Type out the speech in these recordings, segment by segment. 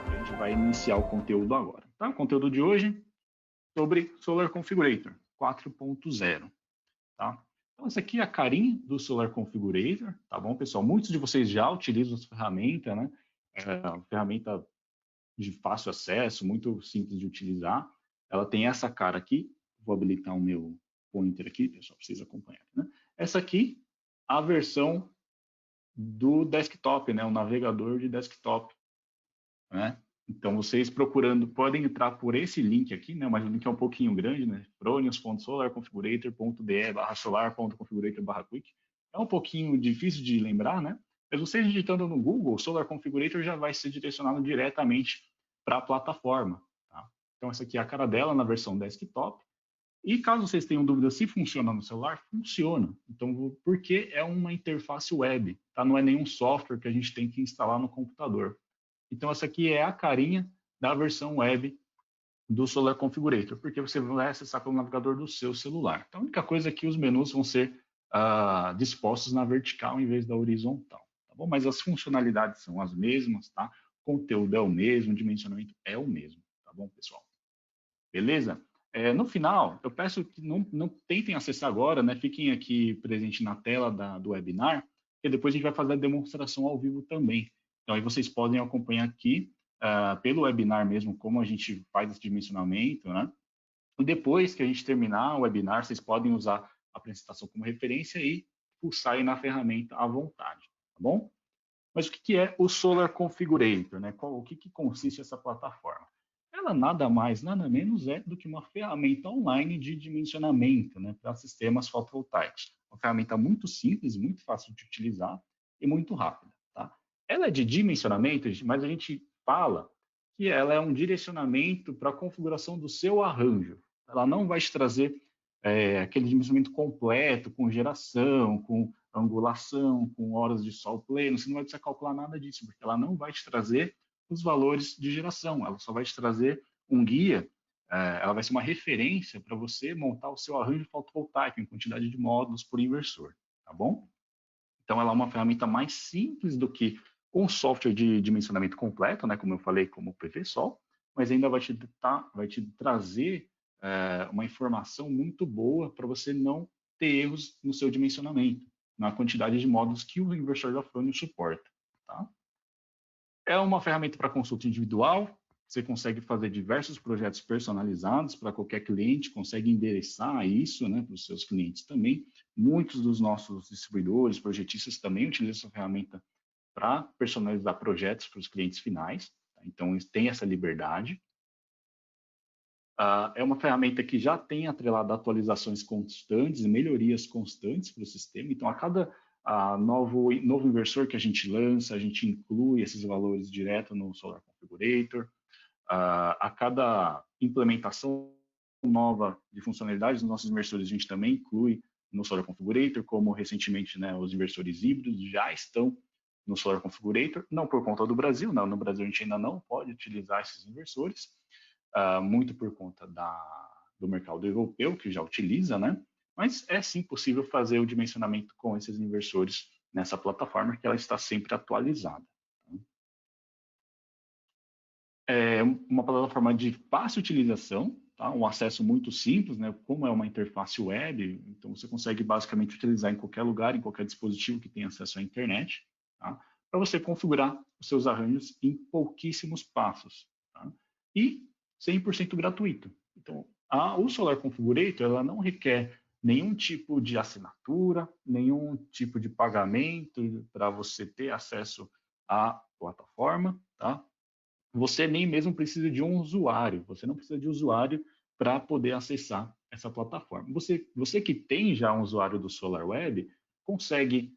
A gente vai iniciar o conteúdo agora. Tá? O conteúdo de hoje sobre Solar Configurator 4.0. Tá? Então, essa aqui é a carinha do Solar Configurator, tá bom, pessoal? Muitos de vocês já utilizam essa ferramenta, né? É uma ferramenta de fácil acesso, muito simples de utilizar. Ela tem essa cara aqui. Vou habilitar o meu pointer aqui, pessoal, para vocês acompanharem. Né? Essa aqui, a versão do desktop, né? O navegador de desktop. Né? Então, vocês procurando, podem entrar por esse link aqui, né? Mas o link é um pouquinho grande, né? fronius.solarconfigurator.de/solar.configurator/quick. É um pouquinho difícil de lembrar, né? Mas vocês digitando no Google, Solar Configurator já vai ser direcionado diretamente para a plataforma. Tá? Então, essa aqui é a cara dela na versão desktop. E caso vocês tenham dúvida se funciona no celular, funciona. Então, porque é uma interface web, tá? Não é nenhum software que a gente tem que instalar no computador. Então, essa aqui é a carinha da versão web do Solar Configurator, porque você vai acessar pelo navegador do seu celular. Então, a única coisa é que os menus vão ser dispostos na vertical em vez da horizontal, tá bom? Mas as funcionalidades são as mesmas, tá? O conteúdo é o mesmo, o dimensionamento é o mesmo, tá bom, pessoal? Beleza? No final, eu peço que não tentem acessar agora, né? Fiquem aqui presente na tela do webinar, porque depois a gente vai fazer a demonstração ao vivo também. Então, aí vocês podem acompanhar aqui, pelo webinar mesmo, como a gente faz esse dimensionamento, né? E depois que a gente terminar o webinar, vocês podem usar a apresentação como referência e pulsar aí na ferramenta à vontade, tá bom? Mas o que é o Solar Configurator, né? O que consiste essa plataforma? Ela nada mais, nada menos é do que uma ferramenta online de dimensionamento, né, para sistemas fotovoltaicos. Uma ferramenta muito simples, muito fácil de utilizar e muito rápida. Tá? Ela é de dimensionamento, mas a gente fala que ela é um direcionamento para a configuração do seu arranjo. Ela não vai te trazer aquele dimensionamento completo, com geração, com angulação, com horas de sol pleno, você não vai precisar calcular nada disso, porque ela não vai te trazer os valores de geração, ela só vai te trazer um guia, ela vai ser uma referência para você montar o seu arranjo fotovoltaico em quantidade de módulos por inversor, tá bom? Então, ela é uma ferramenta mais simples do que um software de dimensionamento completo, né, como eu falei, como o PV-Sol, mas ainda vai te trazer uma informação muito boa para você não ter erros no seu dimensionamento, na quantidade de módulos que o inversor da Fronius suporta. Tá? É uma ferramenta para consulta individual, você consegue fazer diversos projetos personalizados para qualquer cliente, consegue endereçar isso, né, para os seus clientes também. Muitos dos nossos distribuidores, projetistas também utilizam essa ferramenta para personalizar projetos para os clientes finais. Tá? Então, tem essa liberdade. É uma ferramenta que já tem atrelado atualizações constantes e melhorias constantes para o sistema. Então, a cada novo inversor que a gente lança, a gente inclui esses valores direto no Solar Configurator. A cada implementação nova de funcionalidades dos nossos inversores, a gente também inclui no Solar Configurator, como recentemente, né, os inversores híbridos já estão no Solar Configurator, não por conta do Brasil, não, no Brasil a gente ainda não pode utilizar esses inversores, muito por conta do mercado europeu, que já utiliza, né? Mas é sim possível fazer o dimensionamento com esses inversores nessa plataforma, que ela está sempre atualizada. É uma plataforma de fácil utilização, tá? Um acesso muito simples, né? Como é uma interface web, então você consegue basicamente utilizar em qualquer lugar, em qualquer dispositivo que tenha acesso à internet, tá? Para você configurar os seus arranjos em pouquíssimos passos. Tá? E 100% gratuito. Então, o Solar Configurator ela não requer nenhum tipo de assinatura, nenhum tipo de pagamento para você ter acesso à plataforma, tá? Você nem mesmo precisa de um usuário, você não precisa de usuário para poder acessar essa plataforma. Você que tem já um usuário do SolarWeb, consegue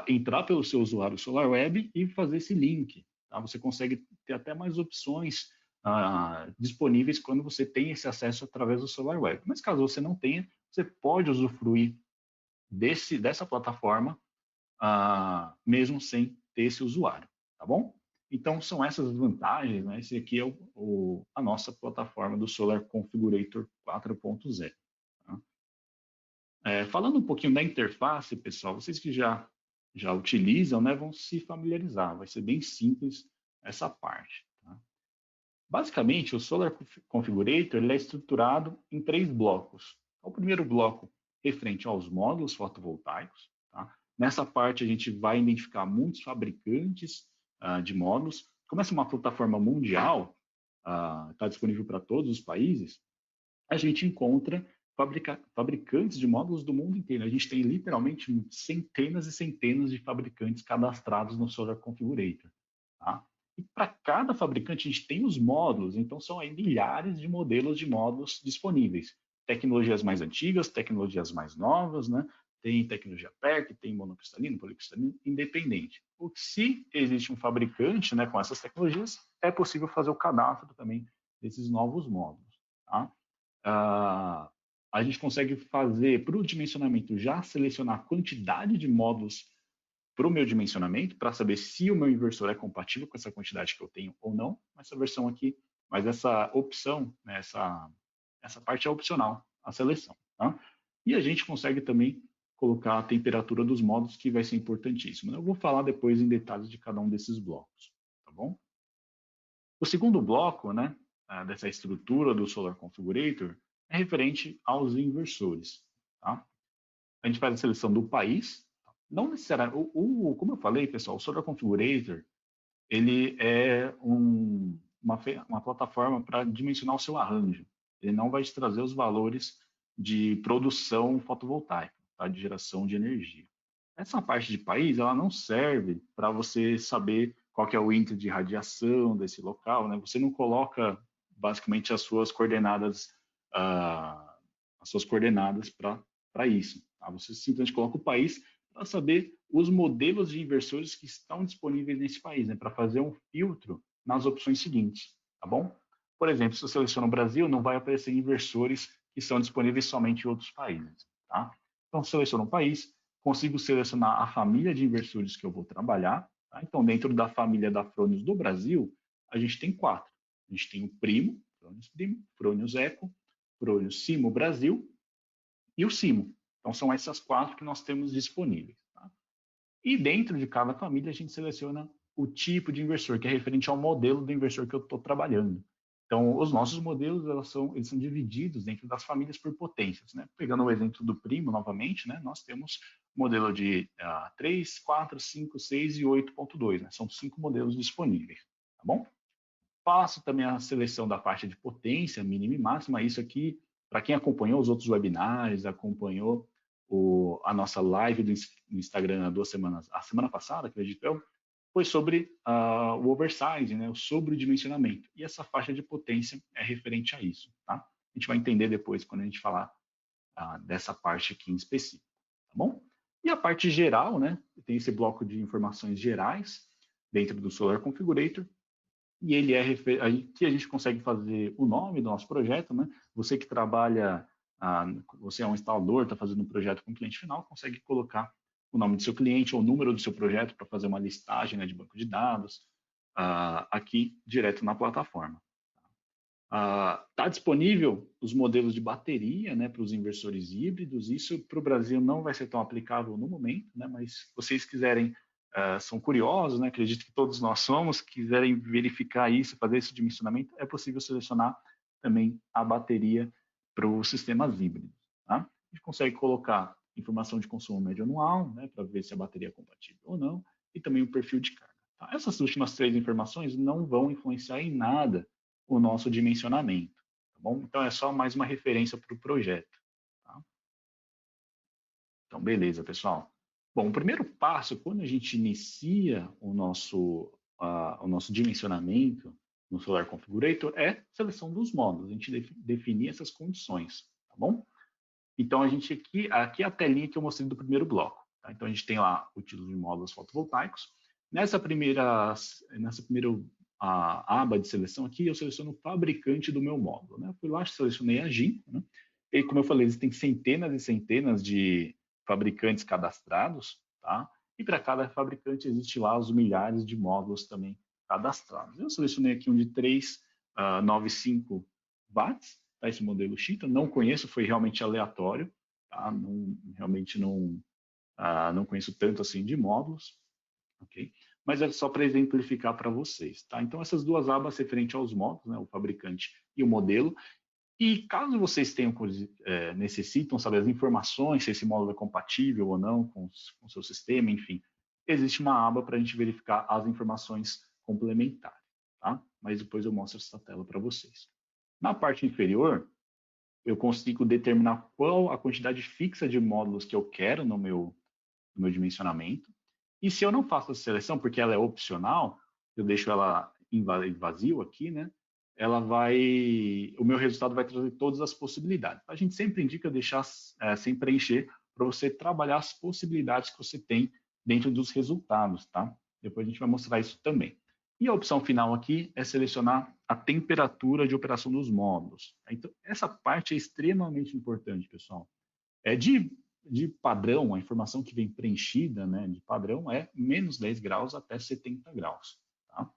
entrar pelo seu usuário SolarWeb e fazer esse link. Tá? Você consegue ter até mais opções disponíveis quando você tem esse acesso através do SolarWeb. Mas caso você não tenha, você pode usufruir dessa plataforma mesmo sem ter esse usuário, tá bom? Então, são essas as vantagens, né? Esse aqui é a nossa plataforma do Solar Configurator 4.0. Tá? Falando um pouquinho da interface, pessoal, vocês que já já utilizam, né, vão se familiarizar. Vai ser bem simples essa parte. Tá? Basicamente, o Solar Configurator ele é estruturado em 3 blocos. O primeiro bloco referente aos módulos fotovoltaicos. Tá? Nessa parte, a gente vai identificar muitos fabricantes de módulos. Como essa é uma plataforma mundial, está disponível para todos os países, a gente encontra fabricantes de módulos do mundo inteiro. A gente tem literalmente centenas e centenas de fabricantes cadastrados no Solar Configurator. Tá? E para cada fabricante a gente tem os módulos, então são aí milhares de modelos de módulos disponíveis. Tecnologias mais antigas, tecnologias mais novas, né? Tem tecnologia PERC, tem monocristalino, policristalino, independente. Se existe um fabricante, né, com essas tecnologias, é possível fazer o cadastro também desses novos módulos. Tá? A gente consegue fazer para o dimensionamento já selecionar a quantidade de módulos para o meu dimensionamento, para saber se o meu inversor é compatível com essa quantidade que eu tenho ou não, essa versão aqui, mas essa opção, né, essa parte é opcional, a seleção. Tá? E a gente consegue também colocar a temperatura dos módulos, que vai ser importantíssimo. Eu vou falar depois em detalhes de cada um desses blocos, tá bom? O segundo bloco, né, dessa estrutura do Solar Configurator, é referente aos inversores. Tá? A gente faz a seleção do país. Não necessariamente, como eu falei, pessoal, o Solar Configurator ele é uma plataforma para dimensionar o seu arranjo. Ele não vai te trazer os valores de produção fotovoltaica, tá? De geração de energia. Essa parte de país, ela não serve para você saber qual que é o índice de radiação desse local, né? Você não coloca basicamente as suas coordenadas para isso. Tá? Você simplesmente coloca o país para saber os modelos de inversores que estão disponíveis nesse país, né? Para fazer um filtro nas opções seguintes, tá bom? Por exemplo, se eu seleciono o Brasil, não vai aparecer inversores que são disponíveis somente em outros países, tá? Então, seleciono um país, consigo selecionar a família de inversores que eu vou trabalhar. Tá? Então, dentro da família da Fronius do Brasil, a gente tem 4. A gente tem o Primo, Fronius Eco, Fronius Simo Brasil e o Simo. Então, são essas 4 que nós temos disponíveis. Tá? E dentro de cada família, a gente seleciona o tipo de inversor, que é referente ao modelo do inversor que eu estou trabalhando. Então, os nossos modelos eles são divididos dentro das famílias por potências. Né? Pegando o exemplo do Primo, novamente, né? Nós temos modelo de 3, 4, 5, 6 e 8.2. Né? São 5 modelos disponíveis. Tá bom? Faço também a seleção da faixa de potência, mínima e máxima. Isso aqui, para quem acompanhou os outros webinars, acompanhou a nossa live do Instagram há 2 semanas, a semana passada, acredito eu, foi sobre o oversize, né, o sobredimensionamento. E essa faixa de potência é referente a isso. Tá? A gente vai entender depois quando a gente falar dessa parte aqui em específico. Tá bom? E a parte geral, né, tem esse bloco de informações gerais dentro do Solar Configurator, e ele que a gente consegue fazer o nome do nosso projeto, né? Você que trabalha, você é um instalador, está fazendo um projeto com o cliente final, consegue colocar o nome do seu cliente ou o número do seu projeto para fazer uma listagem, né, de banco de dados aqui direto na plataforma. Está disponível os modelos de bateria, né, para os inversores híbridos. Isso para o Brasil não vai ser tão aplicável no momento, né, mas se vocês quiserem, são curiosos, né, acredito que todos nós somos, quiserem verificar isso, fazer esse dimensionamento, é possível selecionar também a bateria para os sistemas híbridos. Tá? A gente consegue colocar informação de consumo médio anual, né, para ver se a bateria é compatível ou não, e também o perfil de carga. Tá? Essas últimas 3 informações não vão influenciar em nada o nosso dimensionamento, tá bom? Então, é só mais uma referência para o projeto. Tá? Então, beleza, pessoal. Bom, o primeiro passo, quando a gente inicia o nosso dimensionamento no Solar Configurator, é seleção dos módulos, a gente definir essas condições, tá bom? Então, aqui é a telinha que eu mostrei do primeiro bloco. Tá? Então, a gente tem lá o título de módulos fotovoltaicos. Nessa primeira a aba de seleção aqui, eu seleciono o fabricante do meu módulo. Né? Eu fui lá, selecionei a GIM, né? E como eu falei, existem centenas e centenas de fabricantes cadastrados, tá? E para cada fabricante existe lá os milhares de módulos também cadastrados. Eu selecionei aqui um de 395 watts, tá? Esse modelo Cheetah, não conheço, foi realmente aleatório, tá? Realmente não não conheço tanto assim de módulos, ok? Mas é só para exemplificar para vocês, tá? Então, essas duas abas referente aos módulos, né, o fabricante e o modelo. E caso vocês tenham, necessitam saber as informações, se esse módulo é compatível ou não com o seu sistema, enfim, existe uma aba para a gente verificar as informações complementares, tá? Mas depois eu mostro essa tela para vocês. Na parte inferior, eu consigo determinar qual a quantidade fixa de módulos que eu quero no meu dimensionamento. E se eu não faço a seleção, porque ela é opcional, eu deixo ela em vazio aqui, né? O meu resultado vai trazer todas as possibilidades. A gente sempre indica deixar sem preencher para você trabalhar as possibilidades que você tem dentro dos resultados, tá? Depois a gente vai mostrar isso também. E a opção final aqui é selecionar a temperatura de operação dos módulos. Então, essa parte é extremamente importante, pessoal. De padrão, a informação que vem preenchida, né, de padrão, é menos 10 graus até 70 graus. Tá?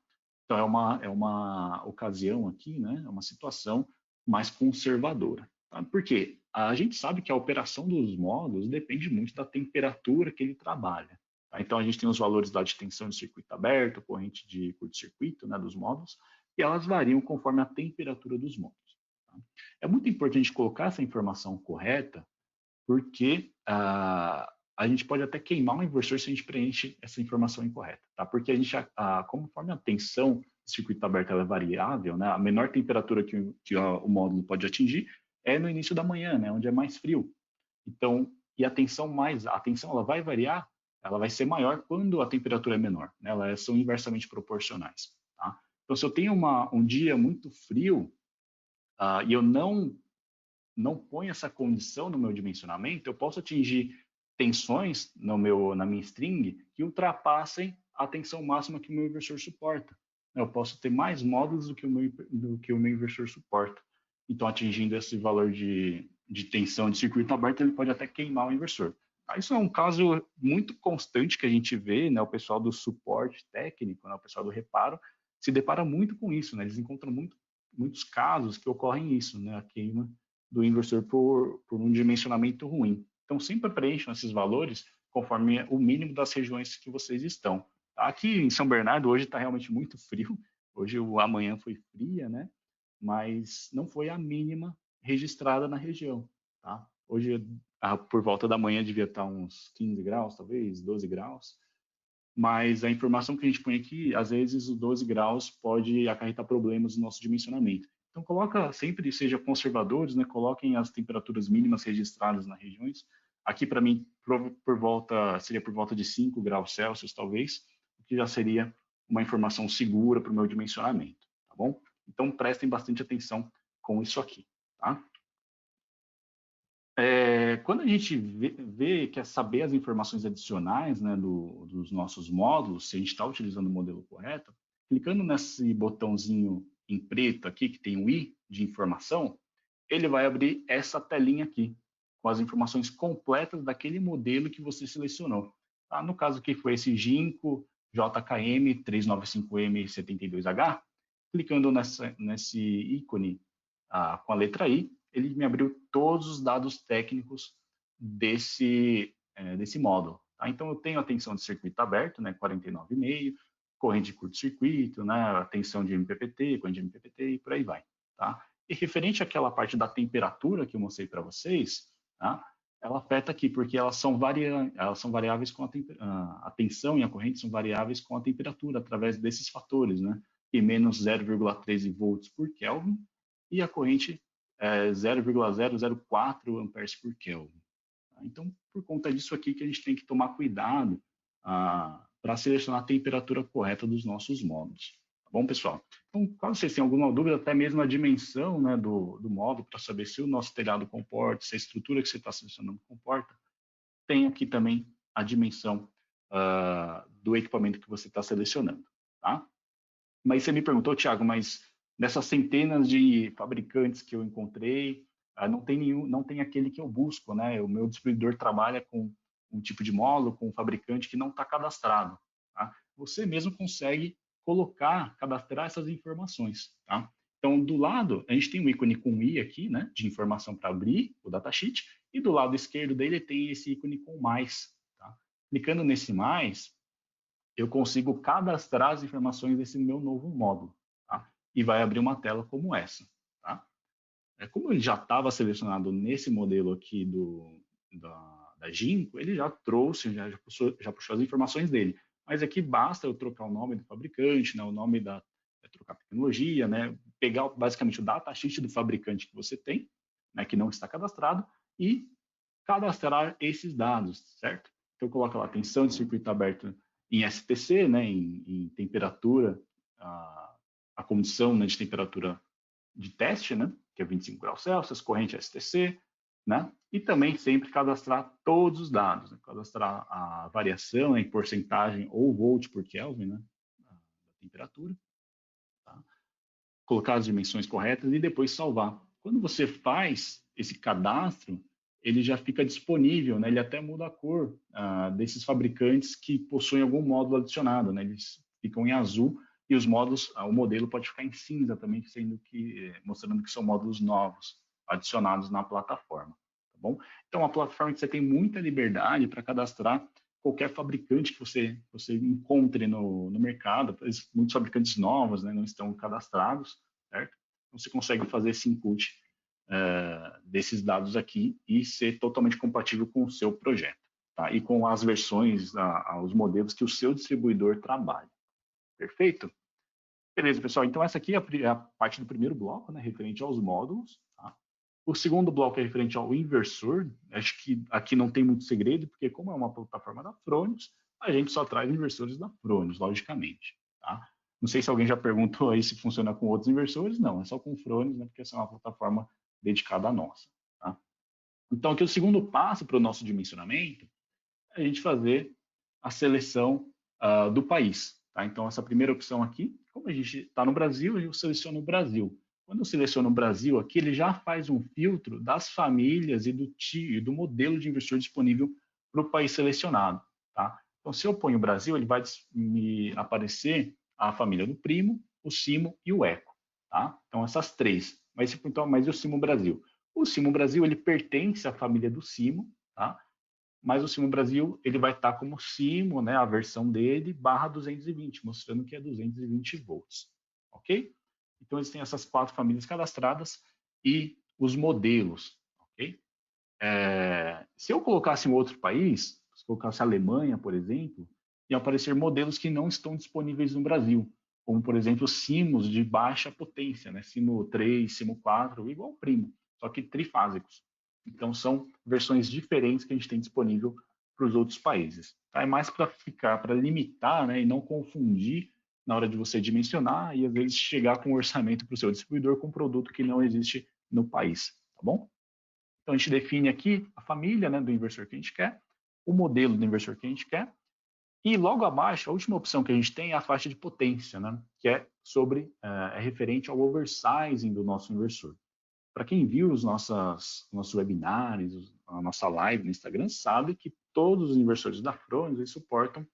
Então, é uma ocasião aqui, né, é uma situação mais conservadora. Tá? Por quê? A gente sabe que a operação dos módulos depende muito da temperatura que ele trabalha. Tá? Então, a gente tem os valores lá de tensão de circuito aberto, corrente de curto-circuito, né, dos módulos, e elas variam conforme a temperatura dos módulos. Tá? É muito importante colocar essa informação correta, porque a gente pode até queimar um inversor se a gente preenche essa informação incorreta, tá? Porque conforme a tensão do circuito aberto ela é variável, né? A menor temperatura que o módulo pode atingir é no início da manhã, né? Onde é mais frio. Então, e a tensão ela vai variar, ela vai ser maior quando a temperatura é menor, né? Elas são inversamente proporcionais, tá? Então, se eu tenho um dia muito frio e eu não põe essa condição no meu dimensionamento, eu posso atingir tensões na minha string que ultrapassem a tensão máxima que o meu inversor suporta. Eu posso ter mais módulos do que o meu inversor suporta. Então, atingindo esse valor de tensão de circuito aberto, ele pode até queimar o inversor. Isso é um caso muito constante que a gente vê, né? O pessoal do suporte técnico, né? O pessoal do reparo, se depara muito com isso, né? Eles encontram muitos casos que ocorrem isso, né? A queima do inversor por um dimensionamento ruim. Então, sempre preencham esses valores conforme o mínimo das regiões que vocês estão. Aqui em São Bernardo, hoje está realmente muito frio. Hoje, a manhã foi fria, né? Mas não foi a mínima registrada na região. Tá? Hoje, por volta da manhã, devia estar uns 15 graus, talvez 12 graus. Mas a informação que a gente põe aqui, às vezes, os 12 graus pode acarretar problemas no nosso dimensionamento. Então, sempre seja conservadores, né? Coloquem as temperaturas mínimas registradas nas regiões. Aqui, para mim, seria por volta de 5 graus Celsius, talvez, o que já seria uma informação segura para o meu dimensionamento, tá bom? Então, prestem bastante atenção com isso aqui, tá? Quando a gente quer saber as informações adicionais, né, dos nossos módulos, se a gente está utilizando o modelo correto, clicando nesse botãozinho em preto aqui, que tem um i de informação, ele vai abrir essa telinha aqui, com as informações completas daquele modelo que você selecionou. Tá? No caso aqui foi esse Ginko JKM 395M72H, clicando nesse ícone com a letra I, ele me abriu todos os dados técnicos desse módulo. Tá? Então, eu tenho a tensão de circuito aberto, né, 49,5, corrente de curto-circuito, né, a tensão de MPPT, corrente de MPPT e por aí vai. Tá? E referente àquela parte da temperatura que eu mostrei para vocês, tá? Ela afeta aqui, porque elas são variáveis com a tensão e a corrente são variáveis com a temperatura, através desses fatores, né? E menos 0,13 volts por Kelvin, e a corrente 0,004 amperes por Kelvin. Então, por conta disso aqui que a gente tem que tomar cuidado para selecionar a temperatura correta dos nossos módulos. Tá bom, pessoal? Então, caso vocês tenham alguma dúvida, até mesmo a dimensão, né, do módulo, para saber se o nosso telhado comporta, se a estrutura que você está selecionando comporta, tem aqui também a dimensão do equipamento que você está selecionando. Tá? Mas você me perguntou, Thiago, mas dessas centenas de fabricantes que eu encontrei, não tem aquele que eu busco, né? O meu distribuidor trabalha com um tipo de módulo, com um fabricante que não está cadastrado. Tá? Você mesmo consegue cadastrar essas informações. Tá? Então, do lado, a gente tem um ícone com i aqui, né? De informação para abrir o datasheet, e do lado esquerdo dele tem esse ícone com mais. Tá? Clicando nesse mais, eu consigo cadastrar as informações desse meu novo módulo, tá? E vai abrir uma tela como essa, tá? Como ele já estava selecionado nesse modelo aqui da Ginkgo, ele já trouxe, já puxou as informações dele. Mas aqui basta eu trocar o nome do fabricante, né, o nome trocar a tecnologia, né, pegar basicamente o datasheet do fabricante que você tem, né, que não está cadastrado, e cadastrar esses dados, certo? Então, coloca lá tensão de circuito aberto em STC, né, em temperatura, a condição, né, de temperatura de teste, né, que é 25 graus Celsius, corrente STC, né, e também sempre cadastrar todos os dados, né, cadastrar a variação em porcentagem ou volt por Kelvin, né, da temperatura, tá? Colocar as dimensões corretas e depois salvar. Quando você faz esse cadastro, ele já fica disponível, né? Ele até muda a cor desses fabricantes que possuem algum módulo adicionado, né? Eles ficam em azul e os módulos, o modelo pode ficar em cinza também, mostrando que são módulos novos adicionados na plataforma, tá bom? Então, a plataforma que você tem muita liberdade para cadastrar qualquer fabricante que você encontre no mercado. Muitos fabricantes novos, né, não estão cadastrados, certo? Então, você consegue fazer esse input desses dados aqui e ser totalmente compatível com o seu projeto, tá? E com as versões, os modelos que o seu distribuidor trabalha. Perfeito? Beleza, pessoal. Então, essa aqui é a parte do primeiro bloco, né, referente aos módulos. Tá? O segundo bloco é referente ao inversor. Acho que aqui não tem muito segredo, porque como é uma plataforma da Fronius, a gente só traz inversores da Fronius, logicamente. Tá? Não sei se alguém já perguntou aí se funciona com outros inversores. Não, é só com Fronius, né, porque essa é uma plataforma dedicada à nossa. Tá? Então, aqui o segundo passo para o nosso dimensionamento é a gente fazer a seleção do país. Tá? Então, essa primeira opção aqui, como a gente está no Brasil, eu seleciono o Brasil. Quando eu seleciono o Brasil aqui, ele já faz um filtro das famílias e do modelo de inversor disponível para o país selecionado. Tá? Então, se eu ponho o Brasil, ele vai me aparecer a família do primo, o Simo e o Eco. Tá? Então, essas três. Mas e o Simo Brasil? O Simo Brasil, ele pertence à família do Simo, tá? Mas o Simo Brasil, ele vai estar como Simo, né, a versão dele, barra 220, mostrando que é 220 volts, ok? Então, eles têm essas 4 famílias cadastradas e os modelos, ok? Se eu colocasse um outro país, se eu colocasse a Alemanha, por exemplo, iam aparecer modelos que não estão disponíveis no Brasil, como, por exemplo, Simos de baixa potência, né? Simo 3, Simo 4, igual o primo, só que trifásicos. Então, são versões diferentes que a gente tem disponível para os outros países. Tá? É mais para limitar, né, e não confundir na hora de você dimensionar e, às vezes, chegar com um orçamento para o seu distribuidor com um produto que não existe no país, tá bom? Então, a gente define aqui a família, né, do inversor que a gente quer, o modelo do inversor que a gente quer, e logo abaixo, a última opção que a gente tem é a faixa de potência, né, que é referente ao oversizing do nosso inversor. Para quem viu os nossos webinars, a nossa live no Instagram, sabe que todos os inversores da Fronius eles suportam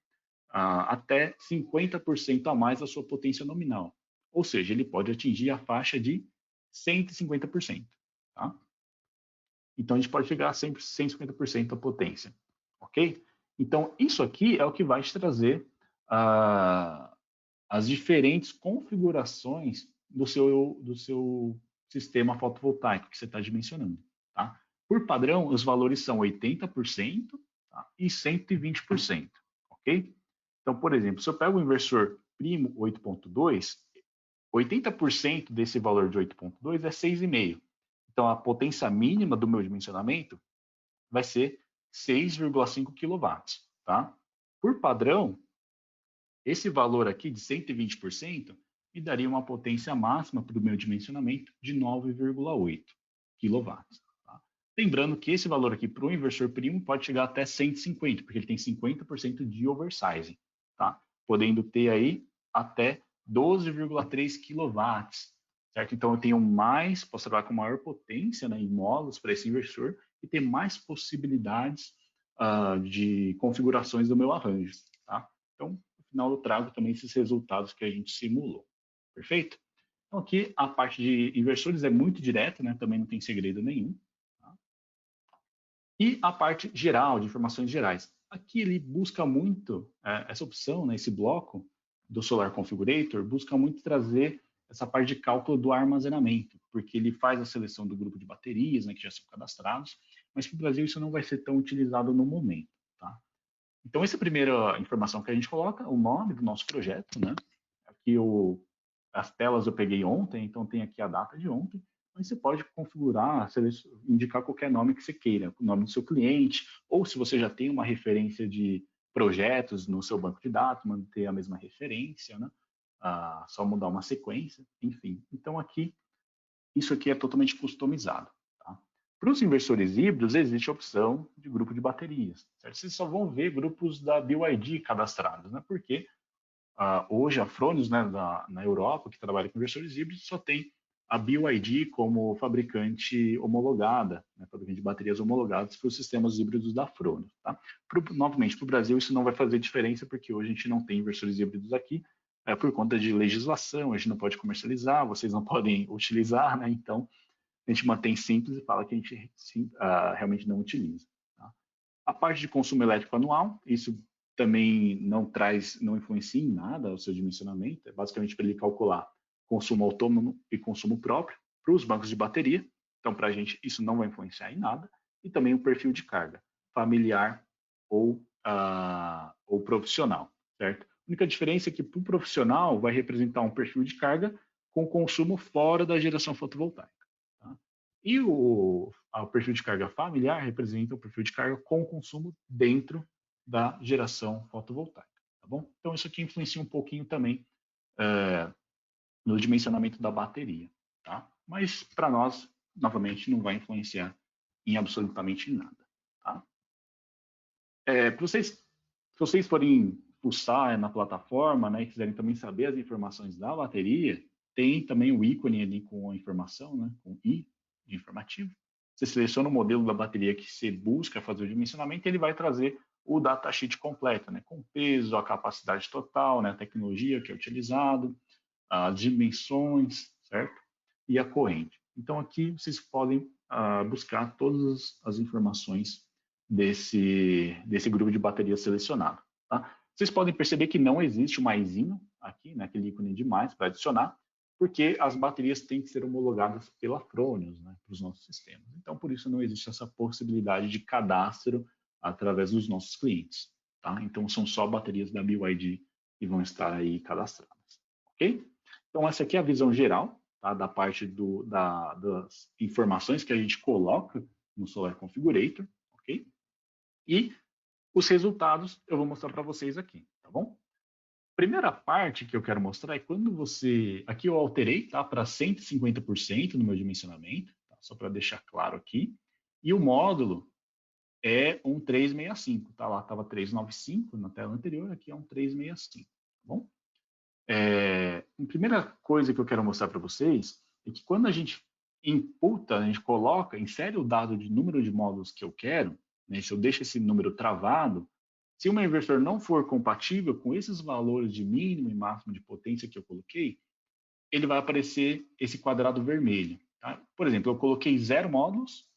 até 50% a mais da sua potência nominal. Ou seja, ele pode atingir a faixa de 150%. Tá? Então, a gente pode chegar a 150% da potência. Ok? Então, isso aqui é o que vai te trazer as diferentes configurações do seu sistema fotovoltaico que você está dimensionando. Tá? Por padrão, os valores são 80%, tá? E 120%. Ok? Então, por exemplo, se eu pego o inversor primo 8.2, 80% desse valor de 8.2 é 6,5. Então, a potência mínima do meu dimensionamento vai ser 6,5 kW. Tá? Por padrão, esse valor aqui de 120% me daria uma potência máxima para o meu dimensionamento de 9,8 kW. Tá? Lembrando que esse valor aqui para o inversor primo pode chegar até 150, porque ele tem 50% de oversizing, tá? Podendo ter aí até 12,3 kW, certo? Então eu tenho posso trabalhar com maior potência, né, em módulos para esse inversor e ter mais possibilidades de configurações do meu arranjo, tá? Então, no final eu trago também esses resultados que a gente simulou. Perfeito? Então, aqui a parte de inversores é muito direta, né? Também não tem segredo nenhum. Tá? E a parte geral, de informações gerais. Aqui ele busca muito, essa opção, né, esse bloco do Solar Configurator, busca muito trazer essa parte de cálculo do armazenamento, porque ele faz a seleção do grupo de baterias, né, que já são cadastrados, mas para o Brasil isso não vai ser tão utilizado no momento, tá? Então, essa é a primeira informação que a gente coloca, o nome do nosso projeto, né? Aqui as telas eu peguei ontem, então tem aqui a data de ontem, mas você pode configurar, indicar qualquer nome que você queira, o nome do seu cliente, ou se você já tem uma referência de projetos no seu banco de dados, manter a mesma referência, né? Só mudar uma sequência, enfim. Então, isso aqui é totalmente customizado. Tá? Para os inversores híbridos, existe a opção de grupo de baterias. Certo? Vocês só vão ver grupos da BYD cadastrados, né? Porque hoje a Fronius, né, na Europa, que trabalha com inversores híbridos, só tem a BYD como fabricante homologada, né, fabricante de baterias homologadas para os sistemas híbridos da Fronius. Tá? Novamente, para o Brasil isso não vai fazer diferença, porque hoje a gente não tem inversores híbridos aqui, por conta de legislação, a gente não pode comercializar, vocês não podem utilizar, né? Então a gente mantém simples e fala que a gente realmente não utiliza. Tá? A parte de consumo elétrico anual, isso também não influencia em nada o seu dimensionamento, é basicamente para ele calcular consumo autônomo e consumo próprio para os bancos de bateria, então para a gente isso não vai influenciar em nada, e também o perfil de carga, familiar ou profissional, certo? A única diferença é que para o profissional vai representar um perfil de carga com consumo fora da geração fotovoltaica. Tá? E o perfil de carga familiar representa o perfil de carga com consumo dentro da geração fotovoltaica. Tá bom? Então, isso aqui influencia um pouquinho também no dimensionamento da bateria. Tá? Mas, para nós, novamente, não vai influenciar em absolutamente nada. Tá? Se vocês forem pulsar na plataforma, né, e quiserem também saber as informações da bateria, tem também o ícone ali com a informação, né, com I de informativo. Você seleciona o modelo da bateria que você busca fazer o dimensionamento e ele vai trazer o datasheet completo, né, com peso, a capacidade total, né, a tecnologia que é utilizado, as dimensões, certo? E a corrente. Então aqui vocês podem buscar todas as informações desse grupo de bateria selecionado. Tá? Vocês podem perceber que não existe o maisinho aqui, né, aquele ícone de mais para adicionar, porque as baterias têm que ser homologadas pela Fronius, né, para os nossos sistemas. Então, por isso não existe essa possibilidade de cadastro através dos nossos clientes. Tá? Então, são só baterias da BYD que vão estar aí cadastradas. Ok? Então, essa aqui é a visão geral, tá, da parte das informações que a gente coloca no Solar Configurator. Ok? E os resultados eu vou mostrar para vocês aqui, tá bom? Primeira parte que eu quero mostrar é quando você... Aqui eu alterei, tá, para 150% no meu dimensionamento, tá, só para deixar claro aqui. E o módulo é um 365, tá? Lá estava 395 na tela anterior, aqui é um 365, tá bom? A primeira coisa que eu quero mostrar para vocês é que quando a gente imputa, a gente coloca, insere o dado de número de módulos que eu quero, né, se eu deixo esse número travado, se o meu inversor não for compatível com esses valores de mínimo e máximo de potência que eu coloquei, ele vai aparecer esse quadrado vermelho. Tá? Por exemplo, eu coloquei 0 módulos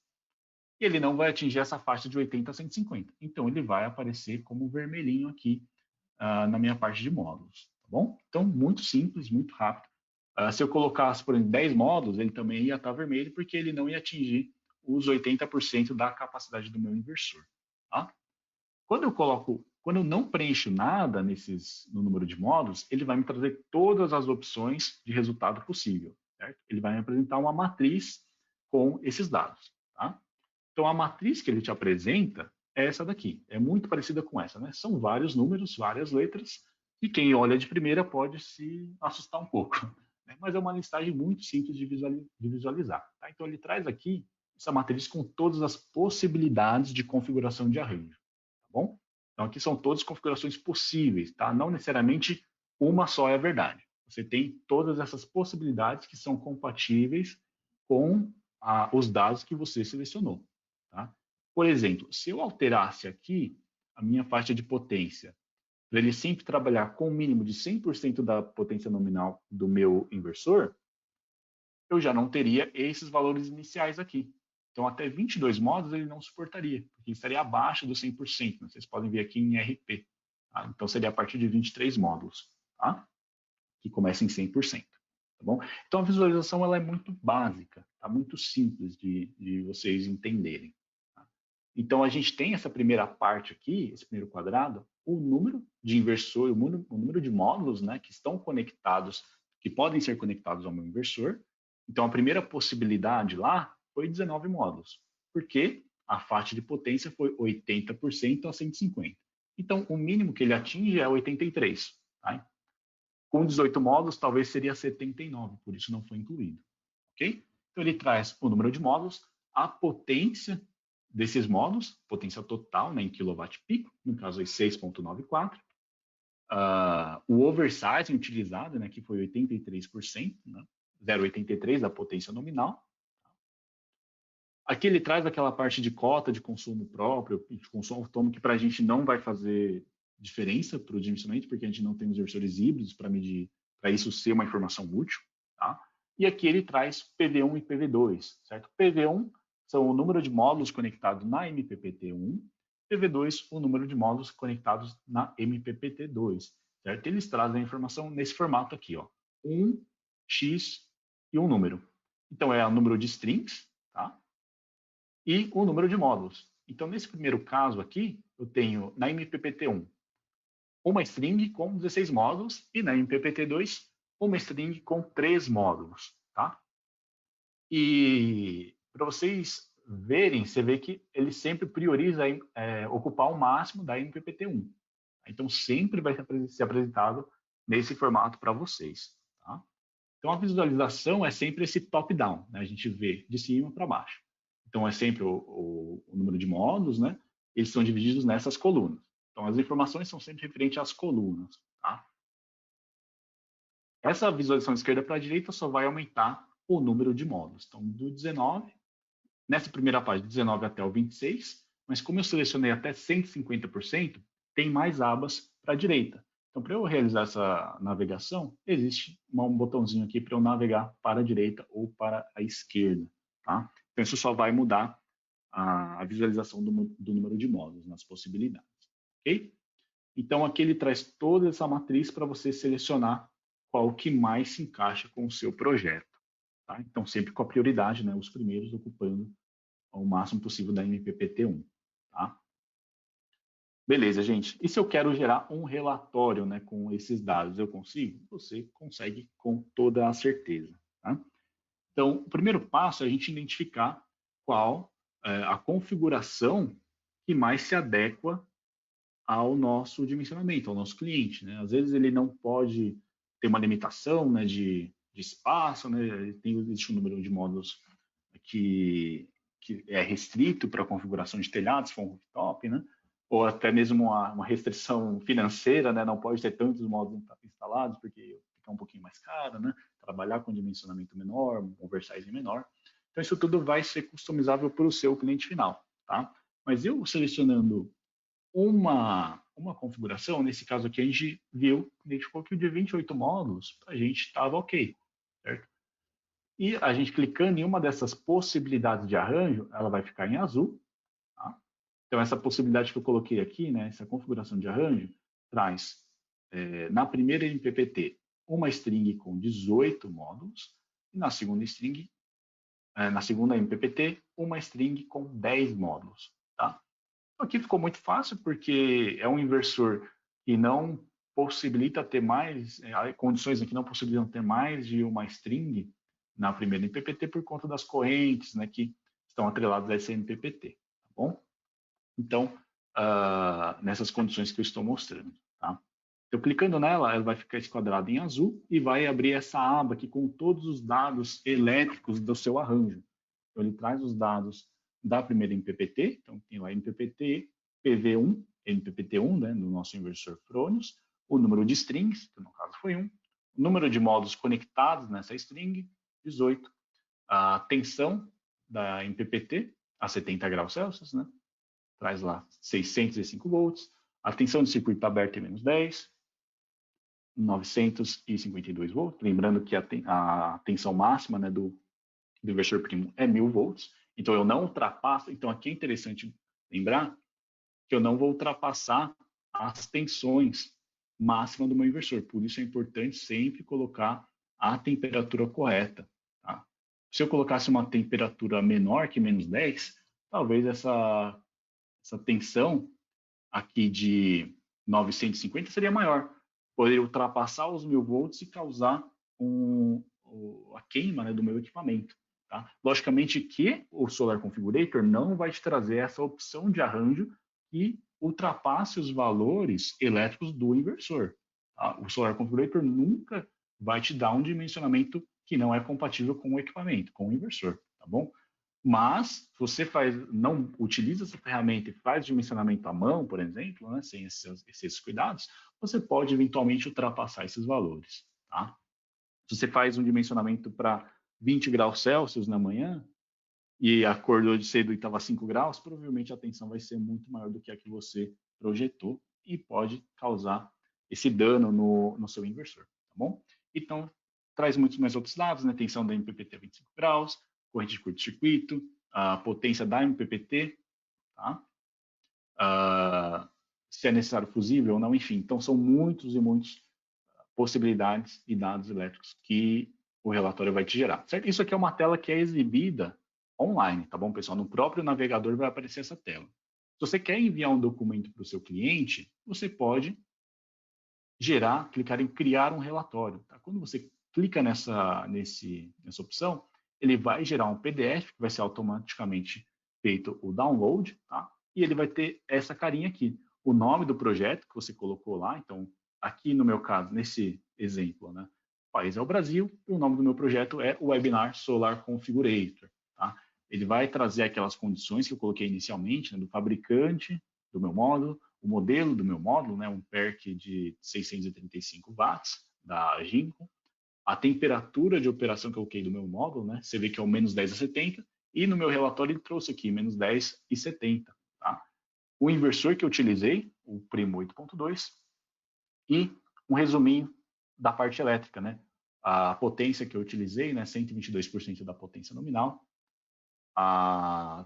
e ele não vai atingir essa faixa de 80 a 150. Então, ele vai aparecer como vermelhinho aqui na minha parte de módulos. Tá bom? Então, muito simples, muito rápido. Se eu colocasse, por exemplo, 10 módulos, ele também ia estar vermelho, porque ele não ia atingir os 80% da capacidade do meu inversor. Tá? Quando eu não preencho nada no número de módulos, ele vai me trazer todas as opções de resultado possível. Certo? Ele vai me apresentar uma matriz com esses dados. Tá? Então, a matriz que ele te apresenta é essa daqui. É muito parecida com essa. Né? São vários números, várias letras, e quem olha de primeira pode se assustar um pouco. Né? Mas é uma listagem muito simples de visualizar. Tá? Então, ele traz aqui essa matriz com todas as possibilidades de configuração de arranjo. Tá bom? Então, aqui são todas as configurações possíveis. Tá? Não necessariamente uma só é a verdade. Você tem todas essas possibilidades que são compatíveis com os dados que você selecionou. Tá? Por exemplo, se eu alterasse aqui a minha faixa de potência, para ele sempre trabalhar com o mínimo de 100% da potência nominal do meu inversor, eu já não teria esses valores iniciais aqui. Então, até 22 módulos ele não suportaria, porque estaria abaixo do 100%, né? Vocês podem ver aqui em RP. Tá? Então, seria a partir de 23 módulos, tá? Que começa em 100%. Tá bom? Então, a visualização ela é muito básica, tá? Muito simples de vocês entenderem. Tá? Então, a gente tem essa primeira parte aqui, esse primeiro quadrado, o número de inversor, o número de módulos, né, que estão conectados, que podem ser conectados ao meu inversor. Então, a primeira possibilidade lá foi 19 módulos, porque a faixa de potência foi 80% a 150. Então, o mínimo que ele atinge é 83. Tá? Com 18 módulos, talvez seria 79, por isso não foi incluído. Ok? Então, ele traz o número de módulos, a potência desses módulos, potência total, né, em kWp, no caso aí 6.94, o oversizing utilizado, né, que foi 83%, né, 0,83 da potência nominal. Aqui ele traz aquela parte de cota de consumo próprio, de consumo autônomo, que para a gente não vai fazer diferença para o dimensionamento, porque a gente não tem os inversores híbridos para medir, para isso ser uma informação útil. Tá? E aqui ele traz PV1 e PV2, certo? PV1 são o número de módulos conectados na MPPT1, PV2 o número de módulos conectados na MPPT2, certo? Eles trazem a informação nesse formato aqui, ó, 1, X e um número. Então é o número de strings, tá? E o número de módulos. Então, nesse primeiro caso aqui, eu tenho na MPPT1 uma string com 16 módulos e na MPPT2 uma string com 3 módulos. Tá? E para vocês verem, você vê que ele sempre prioriza ocupar o máximo da MPPT1. Então, sempre vai ser apresentado nesse formato para vocês. Tá? Então, a visualização é sempre esse top-down. Né? A gente vê de cima para baixo. Então, é sempre o número de módulos, né? Eles são divididos nessas colunas. Então, as informações são sempre referentes às colunas. Tá? Essa visualização de esquerda para a direita só vai aumentar o número de módulos. Então, do 19, nessa primeira página, do 19 até o 26, mas como eu selecionei até 150%, tem mais abas para a direita. Então, para eu realizar essa navegação, existe um botãozinho aqui para eu navegar para a direita ou para a esquerda. Tá? Então, isso só vai mudar a visualização do número de módulos nas possibilidades. Ok? Então, aqui ele traz toda essa matriz para você selecionar qual que mais se encaixa com o seu projeto. Tá? Então, sempre com a prioridade, né, os primeiros ocupando o máximo possível da MPPT1. Tá? Beleza, gente. E se eu quero gerar um relatório, né, com esses dados, eu consigo? Você consegue com toda a certeza. Tá? Então, o primeiro passo é a gente identificar qual a configuração que mais se adequa ao nosso dimensionamento, ao nosso cliente. Né? Às vezes ele não pode ter uma limitação, né, de espaço, né? Existe um número de módulos que é restrito para a configuração de telhados, se for um rooftop, né? Ou até mesmo uma restrição financeira, né? Não pode ter tantos módulos instalados, porque fica um pouquinho mais caro, né? Trabalhar com dimensionamento menor, um oversize menor. Então, isso tudo vai ser customizável para o seu cliente final, tá? Mas eu selecionando uma configuração, nesse caso aqui a gente viu, identificou que o de 28 módulos, a gente estava ok, certo? E a gente clicando em uma dessas possibilidades de arranjo, ela vai ficar em azul. Tá? Então, essa possibilidade que eu coloquei aqui, né, essa configuração de arranjo, traz na primeira MPPT uma string com 18 módulos e na segunda string, na segunda MPPT, uma string com 10 módulos. Tá? Então, aqui ficou muito fácil porque é um inversor que não possibilita ter mais, condições aqui não possibilitam ter mais de uma string na primeira MPPT por conta das correntes, né, que estão atreladas a essa MPPT, tá bom? Então, nessas condições que eu estou mostrando, tá? Então, clicando nela, ela vai ficar esse quadrado em azul e vai abrir essa aba aqui com todos os dados elétricos do seu arranjo. Então, ele traz os dados da primeira MPPT, então tem lá MPPT, PV1, MPPT1, né, no nosso inversor Fronius, o número de strings, que no caso foi 1, o número de módulos conectados nessa string, 18, a tensão da MPPT a 70 graus Celsius, né? Traz lá 605 volts, a tensão de circuito aberto é menos 10, 952 volts, lembrando que a tensão máxima, né, do inversor primo é 1000 volts, Então, eu não ultrapasso. Então, aqui é interessante lembrar que eu não vou ultrapassar as tensões máximas do meu inversor. Por isso é importante sempre colocar a temperatura correta. Tá? Se eu colocasse uma temperatura menor que menos 10, talvez essa tensão aqui de 950 seria maior. Poderia ultrapassar os 1000 volts e causar a queima, né, do meu equipamento. Tá? Logicamente que o Solar Configurator não vai te trazer essa opção de arranjo que ultrapasse os valores elétricos do inversor. Tá? O Solar Configurator nunca vai te dar um dimensionamento que não é compatível com o equipamento, com o inversor, tá bom? Mas você não utiliza essa ferramenta e faz dimensionamento à mão, por exemplo, né, sem esses cuidados, você pode eventualmente ultrapassar esses valores. Tá? Se você faz um dimensionamento para 20 graus Celsius na manhã e acordou de cedo e estava 5 graus, provavelmente a tensão vai ser muito maior do que a que você projetou e pode causar esse dano no seu inversor. Tá bom? Então, traz muitos mais outros dados, né? Tensão da MPPT a 25 graus, corrente de curto-circuito, a potência da MPPT, tá? Se é necessário fusível ou não, enfim. Então, são muitos e muitos possibilidades e dados elétricos que o relatório vai te gerar, certo? Isso aqui é uma tela que é exibida online, tá bom, pessoal? No próprio navegador vai aparecer essa tela. Se você quer enviar um documento para o seu cliente, você pode clicar em criar um relatório. Tá? Quando você clica nessa opção, ele vai gerar um PDF, que vai ser automaticamente feito o download, tá? E ele vai ter essa carinha aqui, o nome do projeto que você colocou lá. Então, aqui no meu caso, nesse exemplo, né? O país é o Brasil, e o nome do meu projeto é o Webinar Solar Configurator. Tá? Ele vai trazer aquelas condições que eu coloquei inicialmente, né, do fabricante do meu módulo, o modelo do meu módulo, né, um PERC de 635 watts da Ginko, a temperatura de operação que eu coloquei do meu módulo, né, você vê que é o menos 10 a 70, e no meu relatório ele trouxe aqui menos 10 e 70. Tá? O inversor que eu utilizei, o Primo 8.2, e um resuminho da parte elétrica, né? A potência que eu utilizei, né, 122% da potência nominal, a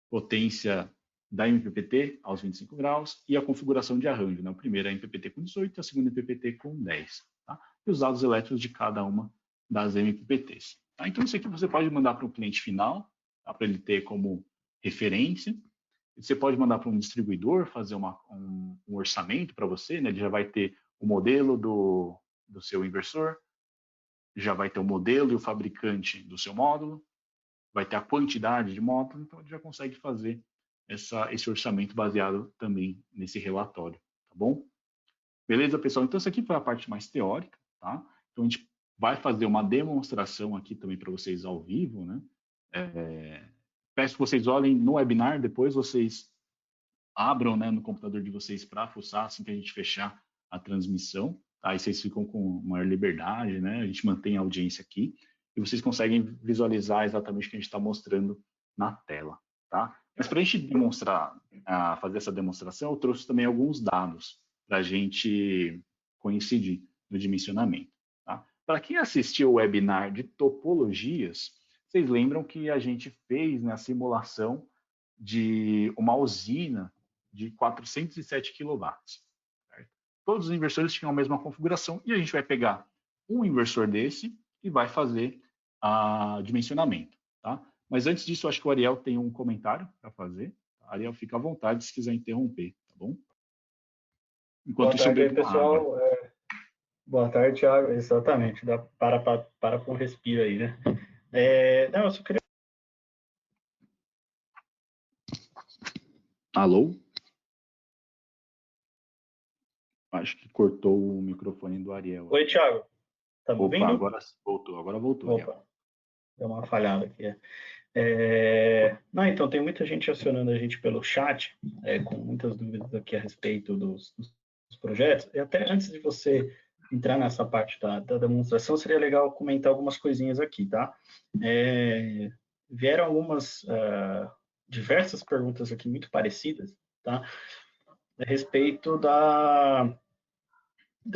potência da MPPT aos 25 graus e a configuração de arranjo. Né? O primeiro é a MPPT com 18, a segunda MPPT com 10. Tá? E os dados elétricos de cada uma das MPPTs. Tá? Então, isso aqui você pode mandar para o cliente final, tá? Para ele ter como referência. Você pode mandar para um distribuidor fazer um orçamento para você, né? Ele já vai ter o modelo do seu inversor, já vai ter o modelo e o fabricante do seu módulo, vai ter a quantidade de módulos, então ele já consegue fazer esse orçamento baseado também nesse relatório, tá bom? Beleza, pessoal? Então, essa aqui foi a parte mais teórica, tá? Então, a gente vai fazer uma demonstração aqui também para vocês ao vivo, né? Peço que vocês olhem no webinar, depois vocês abram, né, no computador de vocês para fuçar assim que a gente fechar a transmissão, tá? Aí vocês ficam com maior liberdade, né? A gente mantém a audiência aqui e vocês conseguem visualizar exatamente o que a gente está mostrando na tela, tá? Mas para a gente fazer essa demonstração, eu trouxe também alguns dados para a gente coincidir no dimensionamento, tá? Para quem assistiu o webinar de topologias, vocês lembram que a gente fez, né, a simulação de uma usina de 407 kW. Certo? Todos os inversores tinham a mesma configuração e a gente vai pegar um inversor desse e vai fazer o dimensionamento. Tá? Mas antes disso, eu acho que o Ariel tem um comentário para fazer. Ariel, fica à vontade se quiser interromper, tá bom? Enquanto isso, eu bebo uma água. Boa tarde, Thiago. Exatamente, para com um respiro aí, né? Não, eu só queria... Alô? Acho que cortou o microfone do Ariel. Oi, Thiago. Tá me ouvindo? Agora voltou, Ariel. Opa, deu uma falhada aqui. Não, então, tem muita gente acionando a gente pelo chat, com muitas dúvidas aqui a respeito dos projetos. E até antes de você entrar nessa parte da demonstração, seria legal comentar algumas coisinhas aqui, tá? Vieram algumas, diversas perguntas aqui muito parecidas, tá? A respeito da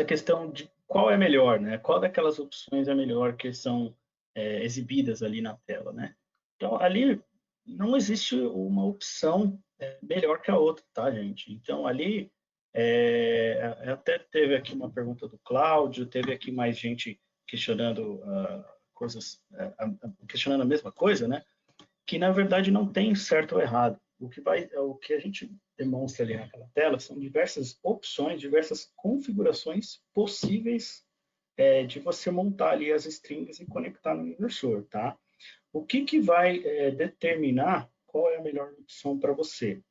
questão de qual é melhor, né? Qual daquelas opções é melhor que são exibidas ali na tela, né? Então, ali não existe uma opção melhor que a outra, tá, gente? Então, ali, até teve aqui uma pergunta do Cláudio, teve aqui mais gente questionando coisas, questionando a mesma coisa, né? Que, na verdade, não tem certo ou errado. O que a gente demonstra ali naquela tela são diversas opções, diversas configurações possíveis de você montar ali as strings e conectar no inversor, tá? O que vai determinar qual é a melhor opção para você?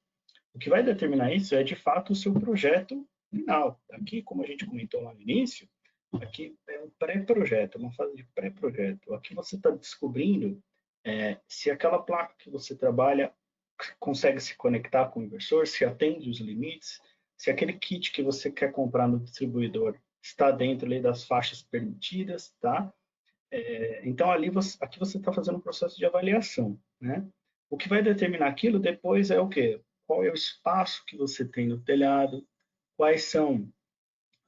O que vai determinar isso é, de fato, o seu projeto final. Aqui, como a gente comentou lá no início, aqui é um pré-projeto, uma fase de pré-projeto. Aqui você está descobrindo se aquela placa que você trabalha consegue se conectar com o inversor, se atende os limites, se aquele kit que você quer comprar no distribuidor está dentro ali das faixas permitidas, tá? Então, aqui você está fazendo um processo de avaliação, né? O que vai determinar aquilo depois é o quê? Qual é o espaço que você tem no telhado, quais são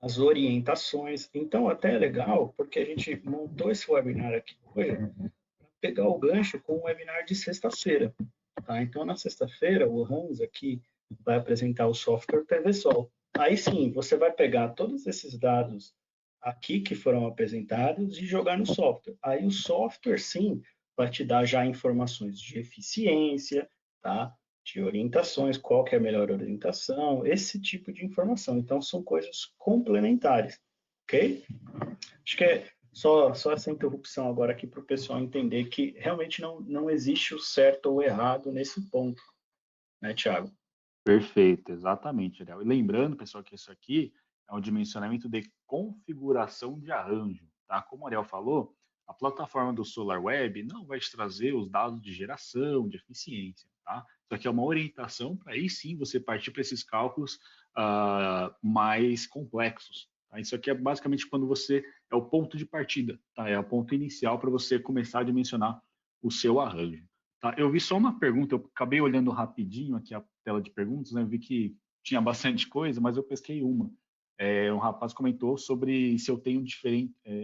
as orientações. Então, até é legal, porque a gente montou esse webinar aqui hoje para pegar o gancho com o webinar de sexta-feira. Tá? Então, na sexta-feira, o Hans aqui vai apresentar o software PVSol. Aí sim, você vai pegar todos esses dados aqui que foram apresentados e jogar no software. Aí o software, sim, vai te dar já informações de eficiência, tá? De orientações, qual que é a melhor orientação, esse tipo de informação. Então, são coisas complementares, ok? Acho que é só essa interrupção agora aqui para o pessoal entender que realmente não existe o certo ou errado nesse ponto, né, Thiago? Perfeito, exatamente, Ariel. E lembrando, pessoal, que isso aqui é um dimensionamento de configuração de arranjo, tá? Como o Ariel falou, a plataforma do SolarWeb não vai te trazer os dados de geração, de eficiência, tá? Isso aqui é uma orientação para aí sim você partir para esses cálculos mais complexos, tá? Isso aqui é basicamente quando você é o ponto de partida, tá? É o ponto inicial para você começar a dimensionar o seu arranjo. Tá, eu vi só uma pergunta, eu acabei olhando rapidinho aqui a tela de perguntas, né? Eu vi que tinha bastante coisa, mas eu pesquei uma. Um rapaz comentou sobre se eu tenho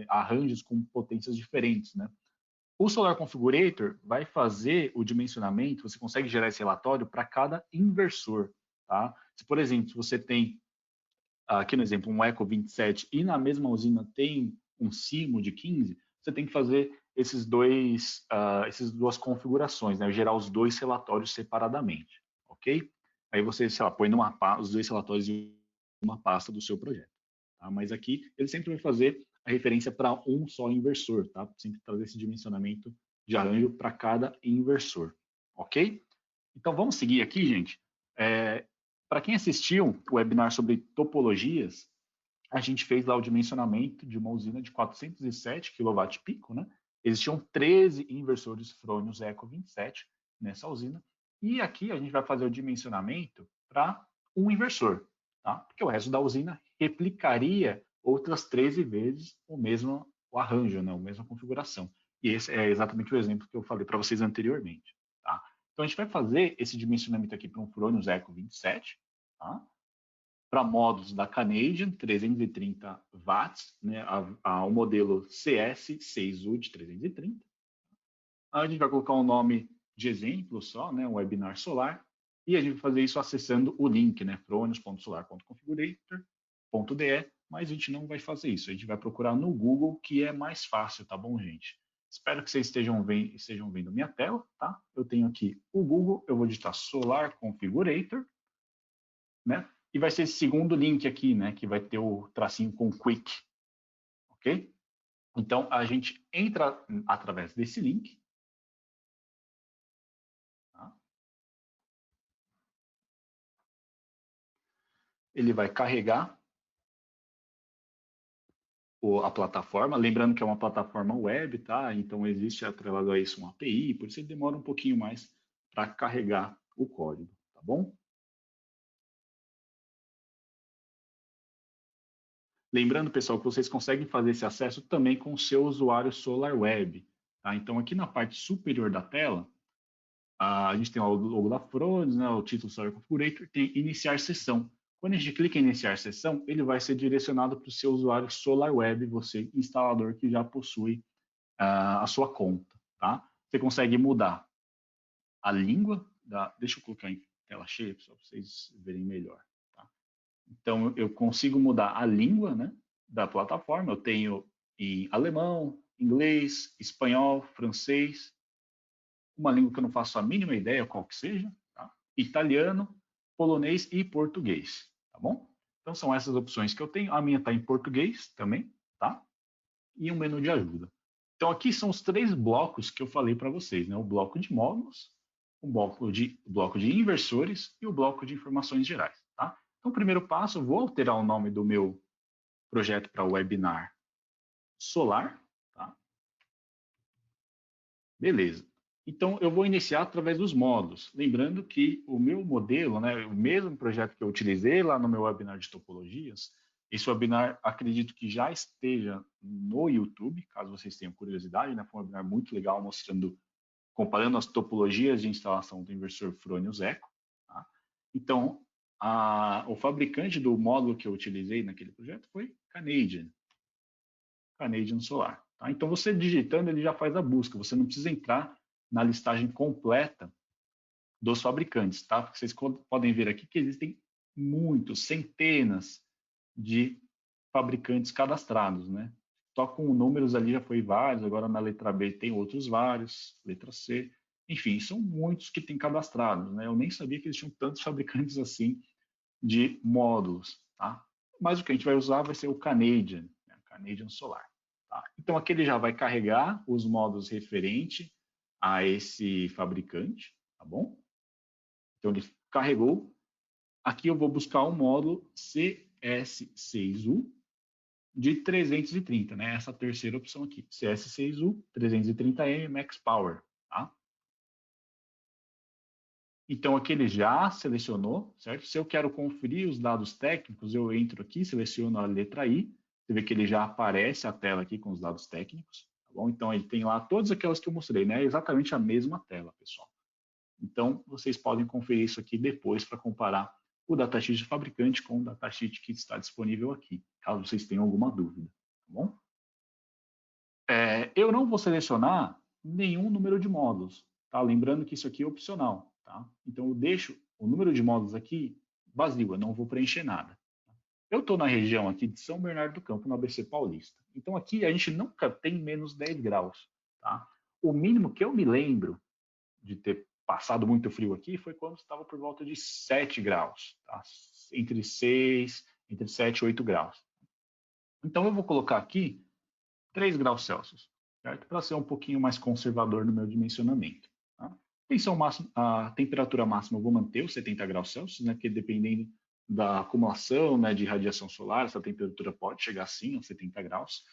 arranjos com potências diferentes, né? O Solar Configurator vai fazer o dimensionamento, você consegue gerar esse relatório para cada inversor, tá? Se, por exemplo, você tem, aqui no exemplo, um Eco 27 e na mesma usina tem um Simo de 15, você tem que fazer essas duas configurações, né? Gerar os dois relatórios separadamente, ok? Aí você, sei lá, põe os dois relatórios em uma pasta do seu projeto. Tá? Mas aqui ele sempre vai fazer a referência para um só inversor, tá? Sempre trazer esse dimensionamento de arranjo para cada inversor, ok? Então vamos seguir aqui, gente. Para quem assistiu o webinar sobre topologias, a gente fez lá o dimensionamento de uma usina de 407 kW-pico, né? Existiam 13 inversores Fronius Eco 27 nessa usina, e aqui a gente vai fazer o dimensionamento para um inversor, tá? Porque o resto da usina replicaria outras 13 vezes o arranjo, né? A mesma configuração. E esse é exatamente o exemplo que eu falei para vocês anteriormente, tá? Então a gente vai fazer esse dimensionamento aqui para um Fronius Eco 27, tá? Para modos da Canadian, 330 watts, né, ao modelo CS6UD 330. A gente vai colocar um nome de exemplo só, né, um webinar solar, e a gente vai fazer isso acessando o link, né, fronius.solar.configurator.de, mas a gente não vai fazer isso, a gente vai procurar no Google, que é mais fácil, tá bom, gente? Espero que vocês estejam vendo minha tela, tá? Eu tenho aqui o Google, eu vou digitar Solar Configurator, né? E vai ser esse segundo link aqui, né? Que vai ter o tracinho com Quick, ok? Então, a gente entra através desse link. Tá? Ele vai carregar a plataforma, lembrando que é uma plataforma web, tá? Então, existe atrelado a isso uma API, por isso ele demora um pouquinho mais para carregar o código, tá bom? Lembrando, pessoal, que vocês conseguem fazer esse acesso também com o seu usuário SolarWeb. Tá? Então, aqui na parte superior da tela, a gente tem o logo da Fronius, né, o título Solar Configurator, tem iniciar sessão. Quando a gente clica em iniciar sessão, ele vai ser direcionado para o seu usuário SolarWeb, você instalador que já possui a sua conta. Tá? Você consegue mudar a língua da... Deixa eu colocar em tela cheia, para vocês verem melhor. Tá? Então, eu consigo mudar a língua, né, da plataforma. Eu tenho em alemão, inglês, espanhol, francês, uma língua que eu não faço a mínima ideia qual que seja, tá? Italiano, polonês e português, tá bom? Então, são essas opções que eu tenho. A minha está em português também, tá? E um menu de ajuda. Então, aqui são os 3 blocos que eu falei para vocês, né? O bloco de módulos, o bloco de inversores e o bloco de informações gerais, tá? Então, primeiro passo, eu vou alterar o nome do meu projeto para webinar solar, tá? Beleza. Então, eu vou iniciar através dos módulos. Lembrando que o meu modelo, né, o mesmo projeto que eu utilizei lá no meu webinar de topologias, esse webinar, acredito que já esteja no YouTube, caso vocês tenham curiosidade, né? Foi um webinar muito legal, mostrando, comparando as topologias de instalação do inversor Fronius Eco. Tá? Então, o fabricante do módulo que eu utilizei naquele projeto foi Canadian Solar. Tá? Então, você digitando, ele já faz a busca. Você não precisa entrar na listagem completa dos fabricantes, tá? Porque vocês podem ver aqui que existem muitos, centenas de fabricantes cadastrados, né? Só com números ali já foi vários, agora na letra B tem outros vários, letra C, enfim, são muitos que têm cadastrados, né? Eu nem sabia que existiam tantos fabricantes assim de módulos, tá? Mas o que a gente vai usar vai ser o Canadian, né? Canadian Solar. Tá? Então aqui ele já vai carregar os módulos referente a esse fabricante, tá bom? Então ele carregou. Aqui eu vou buscar um módulo CS6U de 330, né? Essa terceira opção aqui, CS6U 330M Max Power, tá? Então aqui ele já selecionou, certo? Se eu quero conferir os dados técnicos, eu entro aqui, seleciono a letra I, você vê que ele já aparece a tela aqui com os dados técnicos, tá bom? Então ele tem lá todas aquelas que eu mostrei, né? Exatamente a mesma tela, pessoal. Então vocês podem conferir isso aqui depois para comparar o datasheet do fabricante com o datasheet que está disponível aqui, caso vocês tenham alguma dúvida, tá bom? Eu não vou selecionar nenhum número de módulos, tá? Lembrando que isso aqui é opcional, tá? Então eu deixo o número de módulos aqui vazio, eu não vou preencher nada. Eu estou na região aqui de São Bernardo do Campo, no ABC Paulista. Então aqui a gente nunca tem menos 10 graus, tá? O mínimo que eu me lembro de ter passado muito frio aqui foi quando estava por volta de 7 graus, tá? Entre 7 e 8 graus. Então eu vou colocar aqui 3 graus Celsius, certo? Para ser um pouquinho mais conservador no meu dimensionamento. Tá? A temperatura máxima eu vou manter os 70 graus Celsius, né? Porque dependendo da acumulação, né, de radiação solar, essa temperatura pode chegar sim a 70 graus,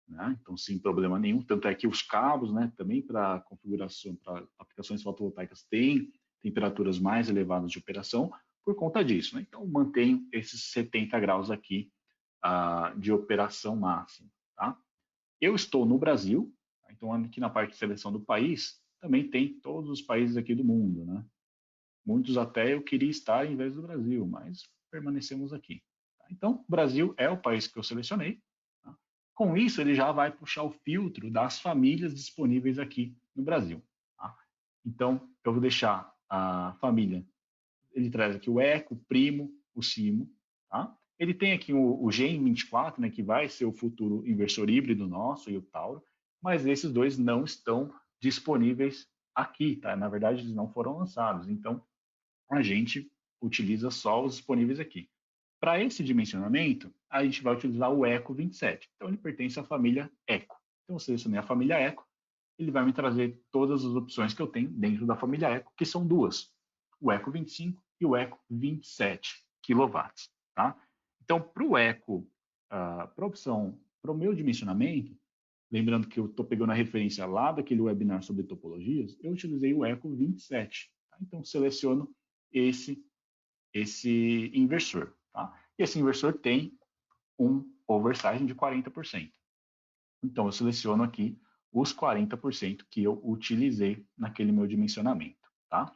né? Então sem problema nenhum. Tanto é que os cabos, né, também para configuração, para aplicações fotovoltaicas, têm temperaturas mais elevadas de operação por conta disso, né? Então mantenho esses 70 graus aqui de operação máxima, tá? Eu estou no Brasil, então aqui na parte de seleção do país, também tem todos os países aqui do mundo, né? Muitos até eu queria estar em vez do Brasil, mas permanecemos aqui. Tá? Então, o Brasil é o país que eu selecionei. Tá? Com isso, ele já vai puxar o filtro das famílias disponíveis aqui no Brasil. Tá? Então, eu vou deixar a família, ele traz aqui o Eco, o Primo, o Simo, tá? Ele tem aqui o Gen 24, né, que vai ser o futuro inversor híbrido nosso, e o Tauro, mas esses dois não estão disponíveis aqui, tá? Na verdade, eles não foram lançados, então a gente utiliza só os disponíveis aqui. Para esse dimensionamento, a gente vai utilizar o Eco 27, então ele pertence à família Eco. Então, eu selecionei a família Eco, ele vai me trazer todas as opções que eu tenho dentro da família Eco, que são duas, o Eco 25 e o Eco 27 kW. Tá? Então, para o Eco, para a opção, para o meu dimensionamento, lembrando que eu estou pegando a referência lá daquele webinar sobre topologias, eu utilizei o Eco 27. Tá? Então, seleciono esse inversor. Tá? E esse inversor tem um oversizing de 40%. Então, eu seleciono aqui os 40% que eu utilizei naquele meu dimensionamento. Tá?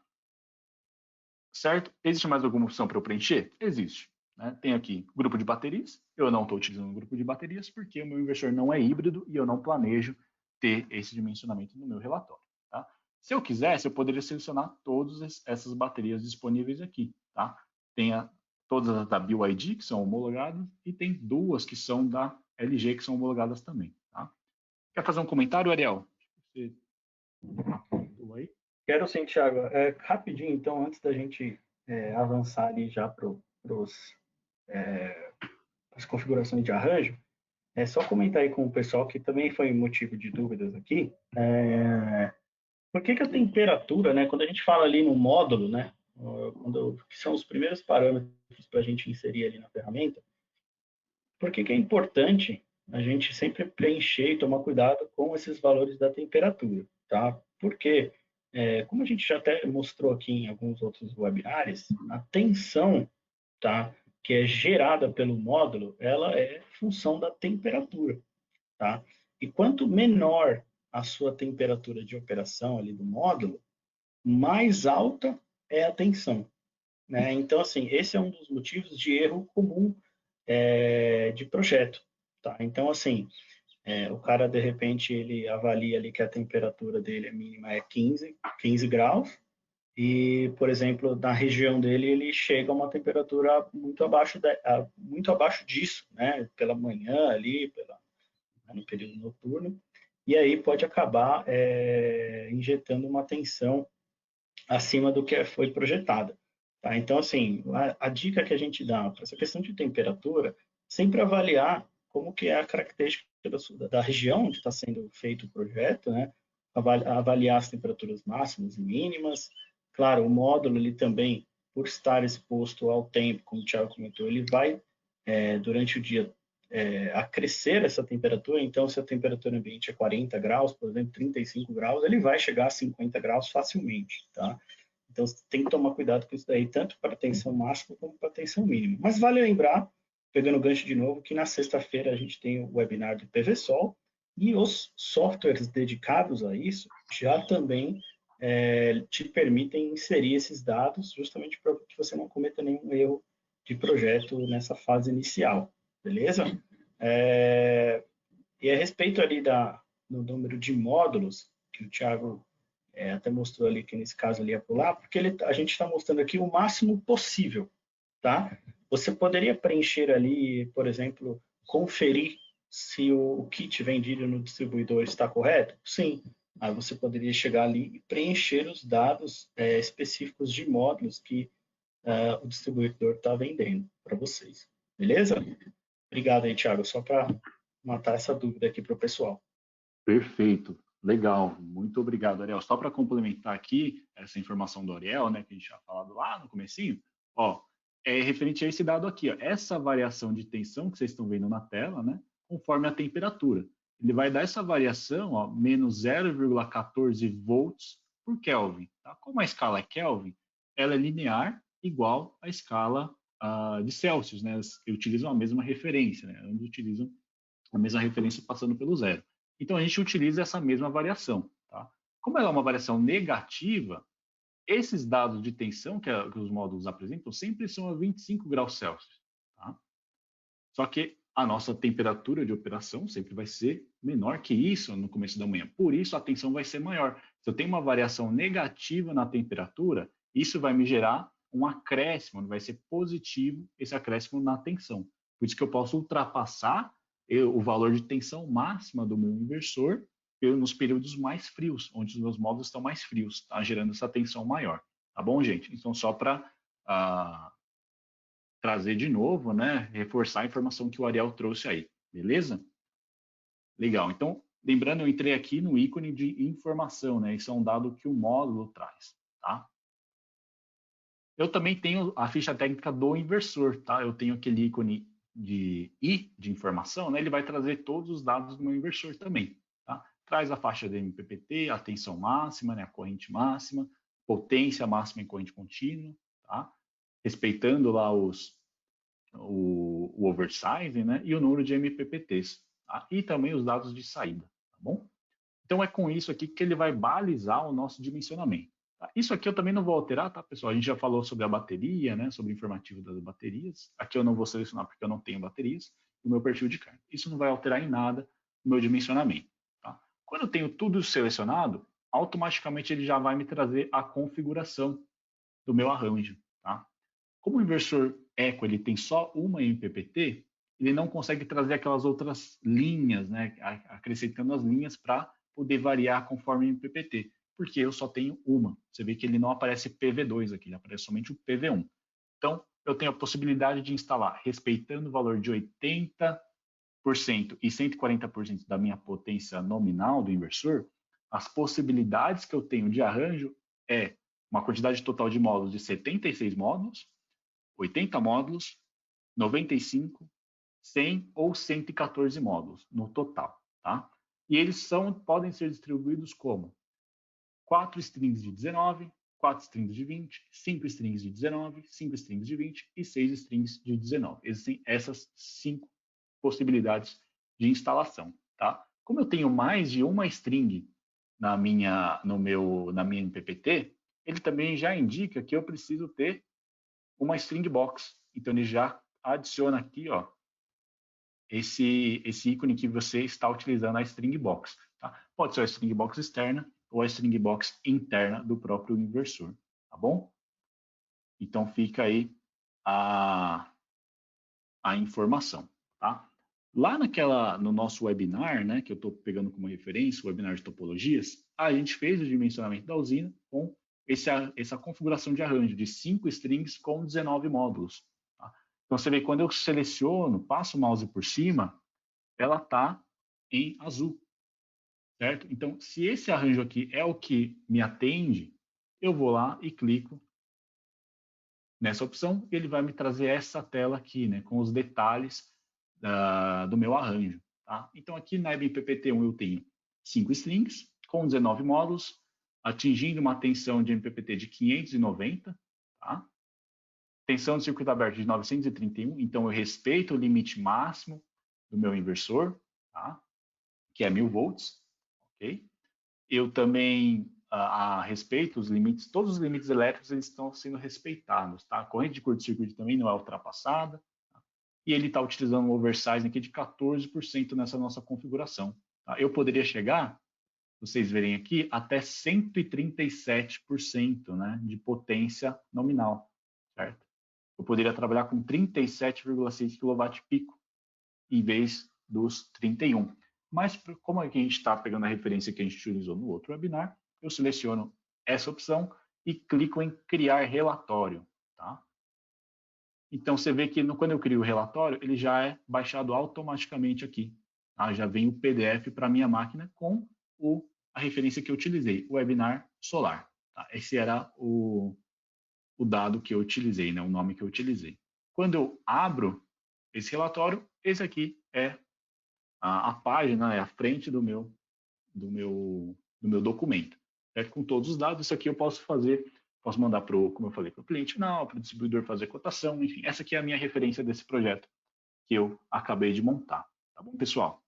Certo? Existe mais alguma opção para eu preencher? Existe. Né? Tem aqui grupo de baterias. Eu não estou utilizando um grupo de baterias porque o meu inversor não é híbrido e eu não planejo ter esse dimensionamento no meu relatório. Tá? Se eu quisesse, eu poderia selecionar todas essas baterias disponíveis aqui, tá? Tem todas as da BYD, que são homologadas, e tem 2 que são da LG, que são homologadas também, tá? Quer fazer um comentário, Ariel? Você aí? Quero sim, Thiago. Rapidinho, então, antes da gente avançar ali já para as configurações de arranjo, é só comentar aí com o pessoal que também foi motivo de dúvidas aqui. Por que a temperatura, né? Quando a gente fala ali no módulo, né? Que são os primeiros parâmetros para a gente inserir ali na ferramenta, por que é importante a gente sempre preencher e tomar cuidado com esses valores da temperatura, tá? Porque, como a gente já até mostrou aqui em alguns outros webinars, a tensão, tá? Que é gerada pelo módulo, ela é função da temperatura, tá? E quanto menor a sua temperatura de operação ali do módulo, mais alta é a tensão, né? Então, assim, esse é um dos motivos de erro comum de projeto, tá? Então, assim, o cara, de repente, ele avalia ali que a temperatura dele mínima é 15 graus, e, por exemplo, na região dele, ele chega a uma temperatura muito abaixo disso, né? Pela manhã ali, no período noturno, e aí pode acabar injetando uma tensão acima do que foi projetada. Tá? Então, assim, a dica que a gente dá para essa questão de temperatura, sempre avaliar como que é a característica da região onde está sendo feito o projeto, né? Avaliar as temperaturas máximas e mínimas. Claro, o módulo ele também, por estar exposto ao tempo, como o Thiago comentou, ele vai, durante o dia, acrescer essa temperatura. Então, se a temperatura ambiente é 40 graus, por exemplo, 35 graus, ele vai chegar a 50 graus facilmente, tá? Então, você tem que tomar cuidado com isso daí, tanto para a tensão máxima como para a tensão mínima. Mas vale lembrar, pegando o gancho de novo, que na sexta-feira a gente tem o webinar do PVSol e os softwares dedicados a isso já também te permitem inserir esses dados justamente para que você não cometa nenhum erro de projeto nessa fase inicial, beleza? E a respeito ali do número de módulos que o Thiago até mostrou ali que nesse caso ali é pular, porque a gente está mostrando aqui o máximo possível, tá? Você poderia preencher ali, por exemplo, conferir se o kit vendido no distribuidor está correto? Sim. Aí você poderia chegar ali e preencher os dados específicos de módulos que o distribuidor está vendendo para vocês. Beleza? Obrigado aí, Thiago. Só para matar essa dúvida aqui para o pessoal. Perfeito. Legal, muito obrigado, Ariel. Só para complementar aqui essa informação do Ariel, né, que a gente tinha falado lá no comecinho, ó, é referente a esse dado aqui, ó, essa variação de tensão que vocês estão vendo na tela, né, conforme a temperatura. Ele vai dar essa variação, ó, menos 0,14 volts por Kelvin. Tá? Como a escala é Kelvin, ela é linear igual à escala de Celsius, né? Eles utilizam a mesma referência, né? Eles utilizam a mesma referência passando pelo zero. Então, a gente utiliza essa mesma variação. Tá? Como ela é uma variação negativa, esses dados de tensão que os módulos apresentam sempre são a 25 graus Celsius. Tá? Só que a nossa temperatura de operação sempre vai ser menor que isso no começo da manhã. Por isso, a tensão vai ser maior. Se eu tenho uma variação negativa na temperatura, isso vai me gerar um acréscimo, vai ser positivo esse acréscimo na tensão. Por isso que eu posso ultrapassar o valor de tensão máxima do meu inversor nos períodos mais frios, onde os meus módulos estão mais frios, tá? Gerando essa tensão maior. Tá bom, gente? Então, só para trazer de novo, né? Reforçar a informação que o Ariel trouxe aí. Beleza? Legal. Então, lembrando, eu entrei aqui no ícone de informação, né? Isso é um dado que o módulo traz, tá? Eu também tenho a ficha técnica do inversor, tá? Eu tenho aquele ícone de informação, né? Ele vai trazer todos os dados do meu inversor também, tá? Traz a faixa de MPPT, a tensão máxima, né? A corrente máxima, potência máxima em corrente contínua, tá? Respeitando lá o oversize, né? E o número de MPPTs, tá? E também os dados de saída, tá bom? Então é com isso aqui que ele vai balizar o nosso dimensionamento. Tá? Isso aqui eu também não vou alterar, tá, pessoal? A gente já falou sobre a bateria, né? Sobre o informativo das baterias. Aqui eu não vou selecionar porque eu não tenho baterias. O meu perfil de carga. Isso não vai alterar em nada o meu dimensionamento. Tá? Quando eu tenho tudo selecionado, automaticamente ele já vai me trazer a configuração do meu arranjo, tá? Como o inversor eco ele tem só uma MPPT, ele não consegue trazer aquelas outras linhas, né, acrescentando as linhas para poder variar conforme MPPT, porque eu só tenho uma. Você vê que ele não aparece PV2 aqui, ele aparece somente o PV1. Então, eu tenho a possibilidade de instalar, respeitando o valor de 80% e 140% da minha potência nominal do inversor, as possibilidades que eu tenho de arranjo é uma quantidade total de módulos de 76 módulos, 80 módulos, 95, 100 ou 114 módulos no total, tá? E eles podem ser distribuídos como 4 strings de 19, 4 strings de 20, 5 strings de 19, 5 strings de 20 e 6 strings de 19. Existem essas 5 possibilidades de instalação, tá? Como eu tenho mais de uma string na minha MPPT, ele também já indica que eu preciso ter uma string box. Então ele já adiciona aqui, ó, esse ícone que você está utilizando a string box, tá? Pode ser a string box externa ou a string box interna do próprio inversor, tá bom? Então fica aí a informação, tá? Lá no nosso webinar, né, que eu estou pegando como referência, o webinar de topologias, a gente fez o dimensionamento da usina com essa configuração de arranjo de 5 strings com 19 módulos. Tá? Então, você vê, quando eu seleciono, passo o mouse por cima, ela está em azul, certo? Então, se esse arranjo aqui é o que me atende, eu vou lá e clico nessa opção, ele vai me trazer essa tela aqui, né, com os detalhes do meu arranjo. Tá? Então, aqui na MPPT1 eu tenho 5 strings com 19 módulos, atingindo uma tensão de MPPT de 590, tá? Tensão de circuito aberto de 931, então eu respeito o limite máximo do meu inversor, tá? Que é 1000 volts, ok? Eu também respeito os limites, todos os limites elétricos eles estão sendo respeitados, tá? A corrente de curto-circuito também não é ultrapassada, tá? E ele está utilizando um oversize aqui de 14% nessa nossa configuração. Tá? Eu poderia chegar, vocês verem aqui, até 137%, né, de potência nominal, certo? Eu poderia trabalhar com 37,6 kW em vez dos 31. Mas como é que a gente está pegando a referência que a gente utilizou no outro webinar, eu seleciono essa opção e clico em criar relatório. Tá? Então, você vê que quando eu crio o relatório, ele já é baixado automaticamente aqui. Tá? Já vem o PDF para a minha máquina com a referência que eu utilizei, o webinar solar. Tá? Esse era o dado que eu utilizei, né? O nome que eu utilizei. Quando eu abro esse relatório, esse aqui é a página, é a frente do meu documento. Certo? Com todos os dados, isso aqui eu posso mandar como eu falei, para o cliente final, para o distribuidor fazer cotação, enfim. Essa aqui é a minha referência desse projeto que eu acabei de montar. Tá bom, pessoal?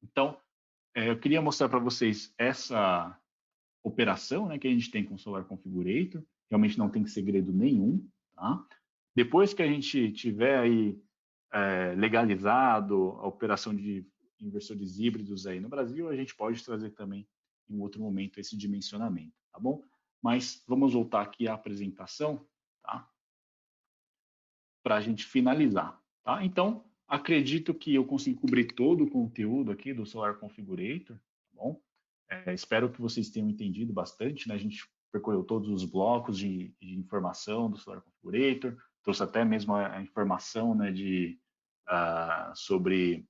Então, eu queria mostrar para vocês essa operação, né, que a gente tem com o Solar Configurator. Realmente não tem segredo nenhum, tá? Depois que a gente tiver aí legalizado a operação de inversores híbridos aí no Brasil, a gente pode trazer também em um outro momento esse dimensionamento, tá bom? Mas vamos voltar aqui à apresentação, tá? Para a gente finalizar, tá? Então, acredito que eu consigo cobrir todo o conteúdo aqui do Solar Configurator, tá bom? Espero que vocês tenham entendido bastante, né? A gente percorreu todos os blocos de informação do Solar Configurator, trouxe até mesmo a informação, né, sobre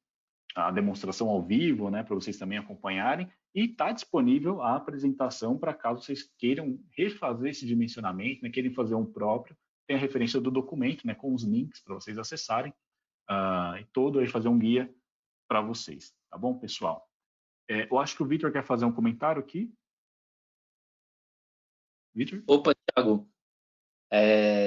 a demonstração ao vivo, né, para vocês também acompanharem, e está disponível a apresentação para caso vocês queiram refazer esse dimensionamento, né, queiram fazer um próprio, tem a referência do documento, né, com os links para vocês acessarem, e todo aí fazer um guia para vocês, tá bom, pessoal? Eu acho que o Vitor quer fazer um comentário aqui. Vitor? Opa, Thiago,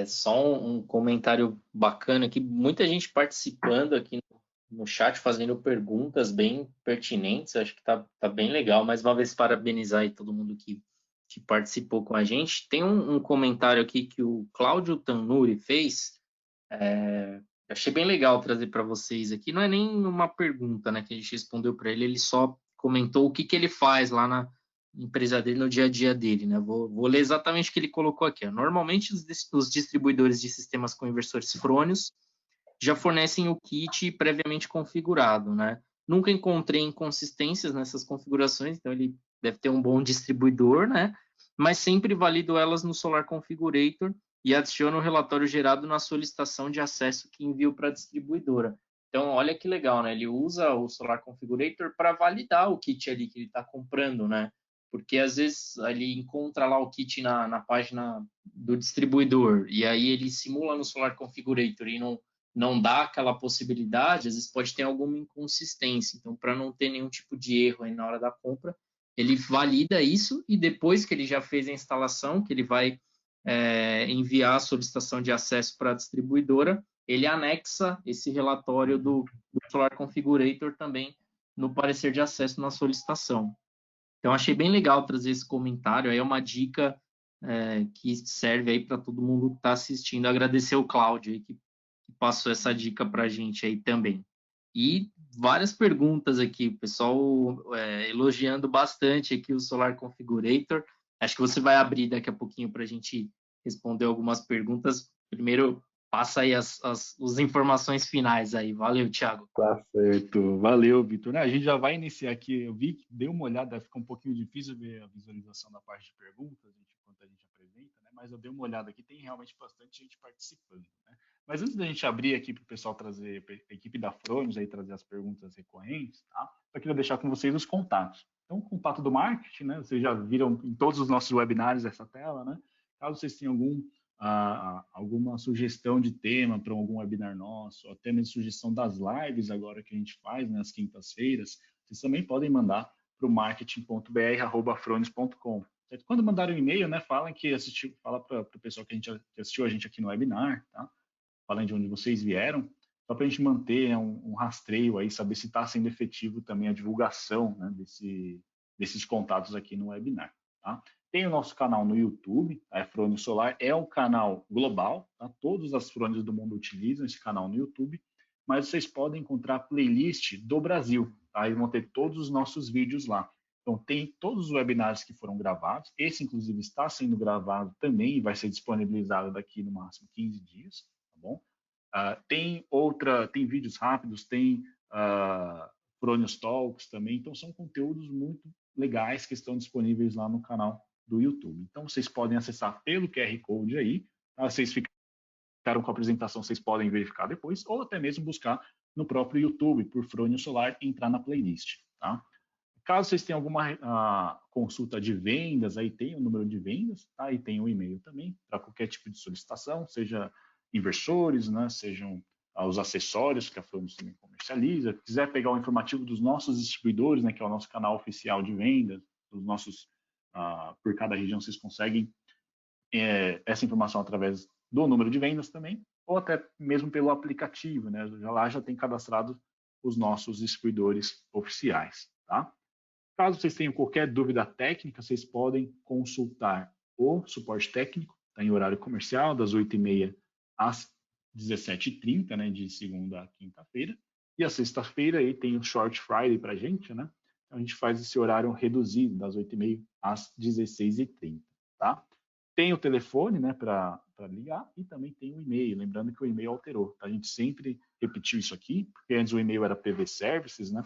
só um comentário bacana aqui, muita gente participando aqui no chat, fazendo perguntas bem pertinentes, acho que tá bem legal. Mais uma vez, parabenizar aí todo mundo que participou com a gente. Tem um comentário aqui que o Cláudio Tanuri fez, achei bem legal trazer para vocês aqui, não é nem uma pergunta, né, que a gente respondeu para ele, ele só comentou o que ele faz lá empresa dele, no dia a dia dele, né? Vou ler exatamente o que ele colocou aqui. Ó. Normalmente, os distribuidores de sistemas com inversores frônios já fornecem o kit previamente configurado, né? Nunca encontrei inconsistências nessas configurações, então ele deve ter um bom distribuidor, né? Mas sempre valido elas no Solar Configurator e adiciono o relatório gerado na solicitação de acesso que envio para a distribuidora. Então, olha que legal, né? Ele usa o Solar Configurator para validar o kit ali que ele está comprando, né? Porque às vezes ele encontra lá o kit na página do distribuidor e aí ele simula no Solar Configurator e não dá aquela possibilidade, às vezes pode ter alguma inconsistência. Então, para não ter nenhum tipo de erro aí na hora da compra, ele valida isso e depois que ele já fez a instalação, que ele vai enviar a solicitação de acesso para a distribuidora, ele anexa esse relatório do Solar Configurator também no parecer de acesso na solicitação. Então, achei bem legal trazer esse comentário. Aí é uma dica que serve aí para todo mundo que está assistindo. Agradecer o Cláudio aí, que passou essa dica para a gente aí também. E várias perguntas aqui, o pessoal elogiando bastante aqui o Solar Configurator. Acho que você vai abrir daqui a pouquinho para a gente responder algumas perguntas. Primeiro, passa aí as informações finais aí. Valeu, Thiago. Tá certo. Valeu, Vitor. A gente já vai iniciar aqui. Eu vi que deu uma olhada, fica um pouquinho difícil ver a visualização da parte de perguntas enquanto a gente apresenta, né? Mas eu dei uma olhada aqui, tem realmente bastante gente participando, né? Mas antes da gente abrir aqui para o pessoal trazer, a equipe da Frônios aí trazer as perguntas recorrentes, tá? Eu queria deixar com vocês os contatos. Então, o contato do marketing, né? Vocês já viram em todos os nossos webinários essa tela, né? Caso vocês tenham alguma sugestão de tema para algum webinar nosso, ou até mesmo sugestão das lives agora que a gente faz, né, às quintas-feiras, vocês também podem mandar para o marketing.br@fronius.com. Quando mandarem um e-mail, né, fala para o pessoal que assistiu a gente aqui no webinar, tá? Falem de onde vocês vieram, só para a gente manter um rastreio aí, saber se está sendo efetivo também a divulgação, né, desses contatos aqui no webinar, tá? Tem o nosso canal no YouTube, a Frônios Solar é um canal global, tá? Todas as Frônios do mundo utilizam esse canal no YouTube, mas vocês podem encontrar a playlist do Brasil, tá? E vão ter todos os nossos vídeos lá. Então, tem todos os webinars que foram gravados, esse, inclusive, está sendo gravado também e vai ser disponibilizado daqui no máximo 15 dias, tá bom? Tem vídeos rápidos, tem Frônios Talks também, então são conteúdos muito legais que estão disponíveis lá no canal do YouTube. Então, vocês podem acessar pelo QR Code aí, tá? Vocês ficaram com a apresentação, vocês podem verificar depois, ou até mesmo buscar no próprio YouTube, por Frônios Solar, e entrar na playlist, tá? Caso vocês tenham alguma consulta de vendas, aí tem o número de vendas, tá? E tem o e-mail também, para qualquer tipo de solicitação, seja inversores, né? Sejam os acessórios que a Frônios também comercializa. Quiser pegar o informativo dos nossos distribuidores, né? Que é o nosso canal oficial de vendas, dos nossos por cada região vocês conseguem essa informação através do número de vendas também, ou até mesmo pelo aplicativo, né? Lá já tem cadastrado os nossos distribuidores oficiais, tá? Caso vocês tenham qualquer dúvida técnica, vocês podem consultar o suporte técnico, está em horário comercial, das 8h30 às 17h30, né? De segunda a quinta-feira. E a sexta-feira aí tem o Short Friday para a gente, né? Então, a gente faz esse horário reduzido, das 8h30 às 16h30, tá? Tem o telefone, né, para ligar, e também tem o e-mail. Lembrando que o e-mail alterou, tá? A gente sempre repetiu isso aqui, porque antes o e-mail era PV Services, né?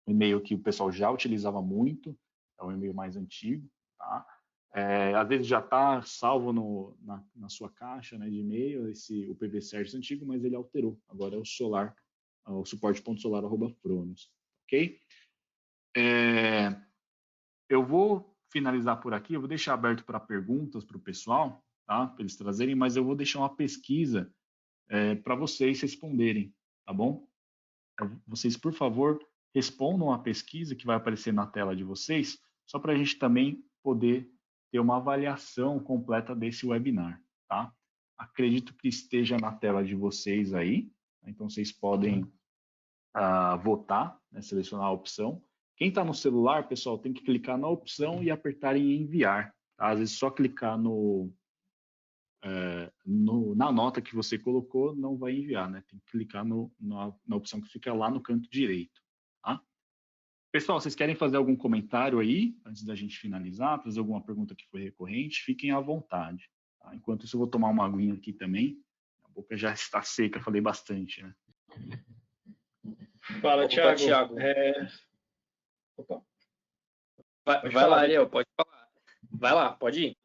Um e-mail que o pessoal já utilizava muito, é um e-mail mais antigo, tá? Às vezes já está salvo na sua caixa, né, de e-mail, o PV Service antigo, mas ele alterou. Agora é o suporte.solar@fronius, ok? Eu vou finalizar por aqui, eu vou deixar aberto para perguntas para o pessoal, tá? Para eles trazerem, mas eu vou deixar uma pesquisa para vocês responderem, tá bom? Vocês, por favor, respondam a pesquisa que vai aparecer na tela de vocês, só para a gente também poder ter uma avaliação completa desse webinar, tá? Acredito que esteja na tela de vocês aí, então vocês podem votar, né, selecionar a opção. Quem está no celular, pessoal, tem que clicar na opção e apertar em enviar, tá? Às vezes só clicar na nota que você colocou, não vai enviar, né? Tem que clicar na opção que fica lá no canto direito, tá? Pessoal, vocês querem fazer algum comentário aí, antes da gente finalizar, fazer alguma pergunta que foi recorrente? Fiquem à vontade. Tá? Enquanto isso, eu vou tomar uma aguinha aqui também. A boca já está seca, falei bastante, né? Fala, Opa, Thiago. Thiago. Opa. Vai lá, Ariel, pode falar. Vai lá, pode ir.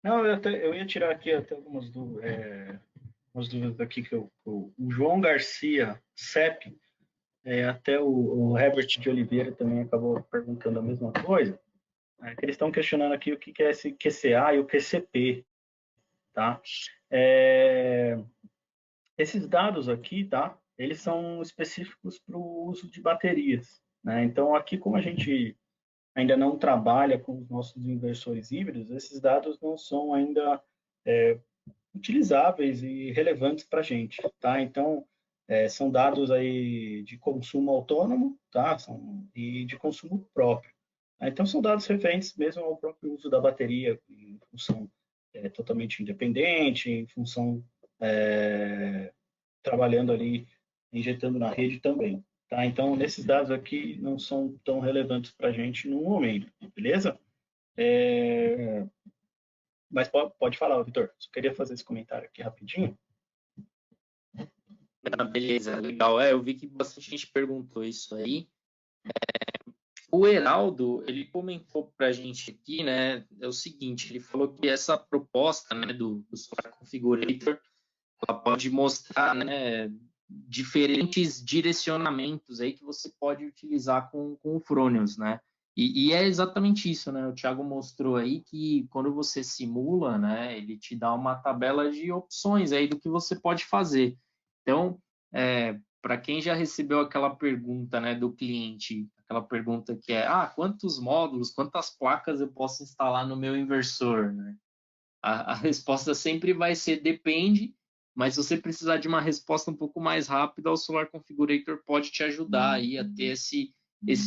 Não, eu ia tirar aqui até algumas dúvidas aqui que o João Garcia, CEP, até o Herbert de Oliveira também acabou perguntando a mesma coisa. Que eles estão questionando aqui o que é esse QCA e o QCP, tá? Esses dados aqui, tá? Eles são específicos para o uso de baterias, né? Então, aqui, como a gente ainda não trabalha com os nossos inversores híbridos, esses dados não são ainda utilizáveis e relevantes para a gente, tá? Então, são dados aí de consumo autônomo, tá? E de consumo próprio. Então, são dados referentes mesmo ao próprio uso da bateria, em função totalmente independente, em função trabalhando ali, injetando na rede também. Tá? Então, nesses dados aqui não são tão relevantes para a gente no momento, beleza? Mas pode falar, Vitor. Só queria fazer esse comentário aqui rapidinho. Beleza, legal. Eu vi que bastante gente perguntou isso aí. O Heraldo, ele comentou para a gente aqui, né, é o seguinte, ele falou que essa proposta, né, do Solar Configurator, ela pode mostrar, né, diferentes direcionamentos aí que você pode utilizar com o Fronius, né? E é exatamente isso, né? O Thiago mostrou aí que quando você simula, né, ele te dá uma tabela de opções aí do que você pode fazer. Então, para quem já recebeu aquela pergunta, né, do cliente, aquela pergunta que é, quantos módulos, quantas placas eu posso instalar no meu inversor, né? A resposta sempre vai ser depende, mas se você precisar de uma resposta um pouco mais rápida, o Solar Configurator pode te ajudar aí a ter esse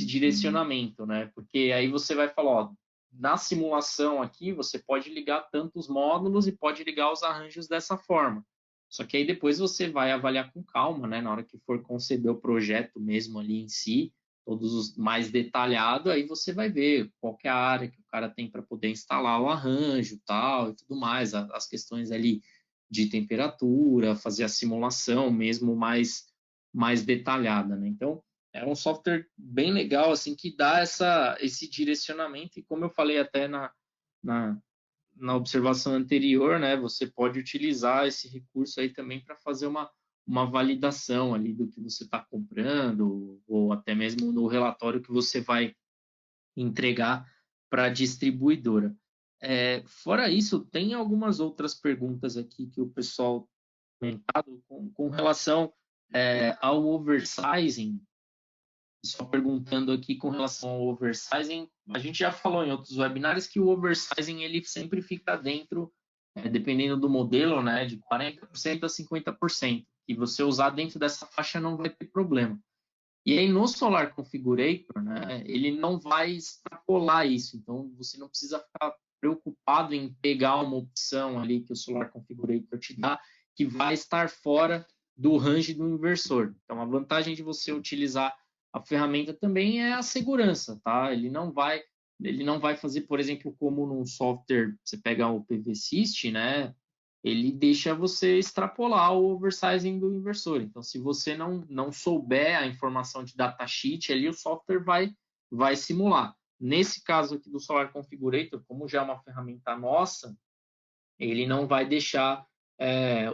direcionamento, né? Porque aí você vai falar, ó, na simulação aqui, você pode ligar tantos módulos e pode ligar os arranjos dessa forma. Só que aí depois você vai avaliar com calma, né? Na hora que for conceber o projeto mesmo ali em si, todos os mais detalhado, aí você vai ver qual que é a área que o cara tem para poder instalar o arranjo tal e tudo mais, as questões ali de temperatura, fazer a simulação mesmo mais detalhada, né? Então, é um software bem legal, assim, que dá esse direcionamento e como eu falei até na observação anterior, né, você pode utilizar esse recurso aí também para fazer uma validação ali do que você está comprando, ou até mesmo no relatório que você vai entregar para a distribuidora. Fora isso, tem algumas outras perguntas aqui que o pessoal comentado com relação ao oversizing. Só perguntando aqui com relação ao oversizing, a gente já falou em outros webinários que o oversizing ele sempre fica dentro, dependendo do modelo, né, de 40% a 50%. E você usar dentro dessa faixa não vai ter problema. E aí no Solar Configurator, né, ele não vai extrapolar isso. Então você não precisa ficar preocupado em pegar uma opção ali que o Solar Configurator te dá, que vai estar fora do range do inversor. Então a vantagem de você utilizar a ferramenta também é a segurança, tá? Ele não vai fazer, por exemplo, como num software, você pega o PVSys, né? Ele deixa você extrapolar o oversizing do inversor. Então, se você não souber a informação de datasheet, ali o software vai simular. Nesse caso aqui do Solar Configurator, como já é uma ferramenta nossa, ele não vai deixar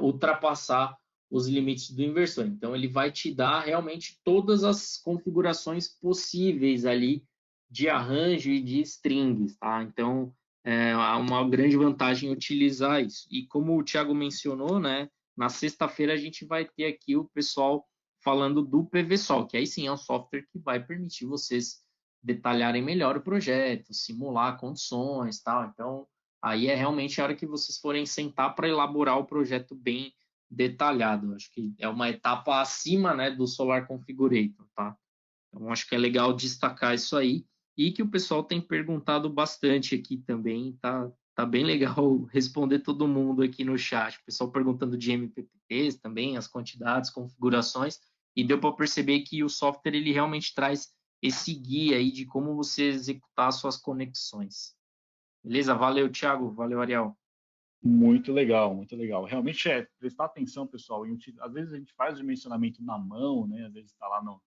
ultrapassar os limites do inversor. Então, ele vai te dar realmente todas as configurações possíveis ali de arranjo e de strings, tá? Então, há uma grande vantagem em utilizar isso. E como o Thiago mencionou, né, na sexta-feira a gente vai ter aqui o pessoal falando do PVSol, que aí sim é um software que vai permitir vocês detalharem melhor o projeto, simular condições, tal. Então, aí é realmente a hora que vocês forem sentar para elaborar o projeto bem detalhado. Acho que é uma etapa acima, né, do Solar Configurator, tá? Então, acho que é legal destacar isso aí. E que o pessoal tem perguntado bastante aqui também. Tá bem legal responder todo mundo aqui no chat. O pessoal perguntando de MPPTs também, as quantidades, configurações. E deu para perceber que o software ele realmente traz esse guia aí de como você executar suas conexões. Beleza? Valeu, Thiago. Valeu, Ariel. Muito legal, muito legal. Realmente prestar atenção, pessoal. Às vezes a gente faz o dimensionamento na mão, né? Às vezes está lá no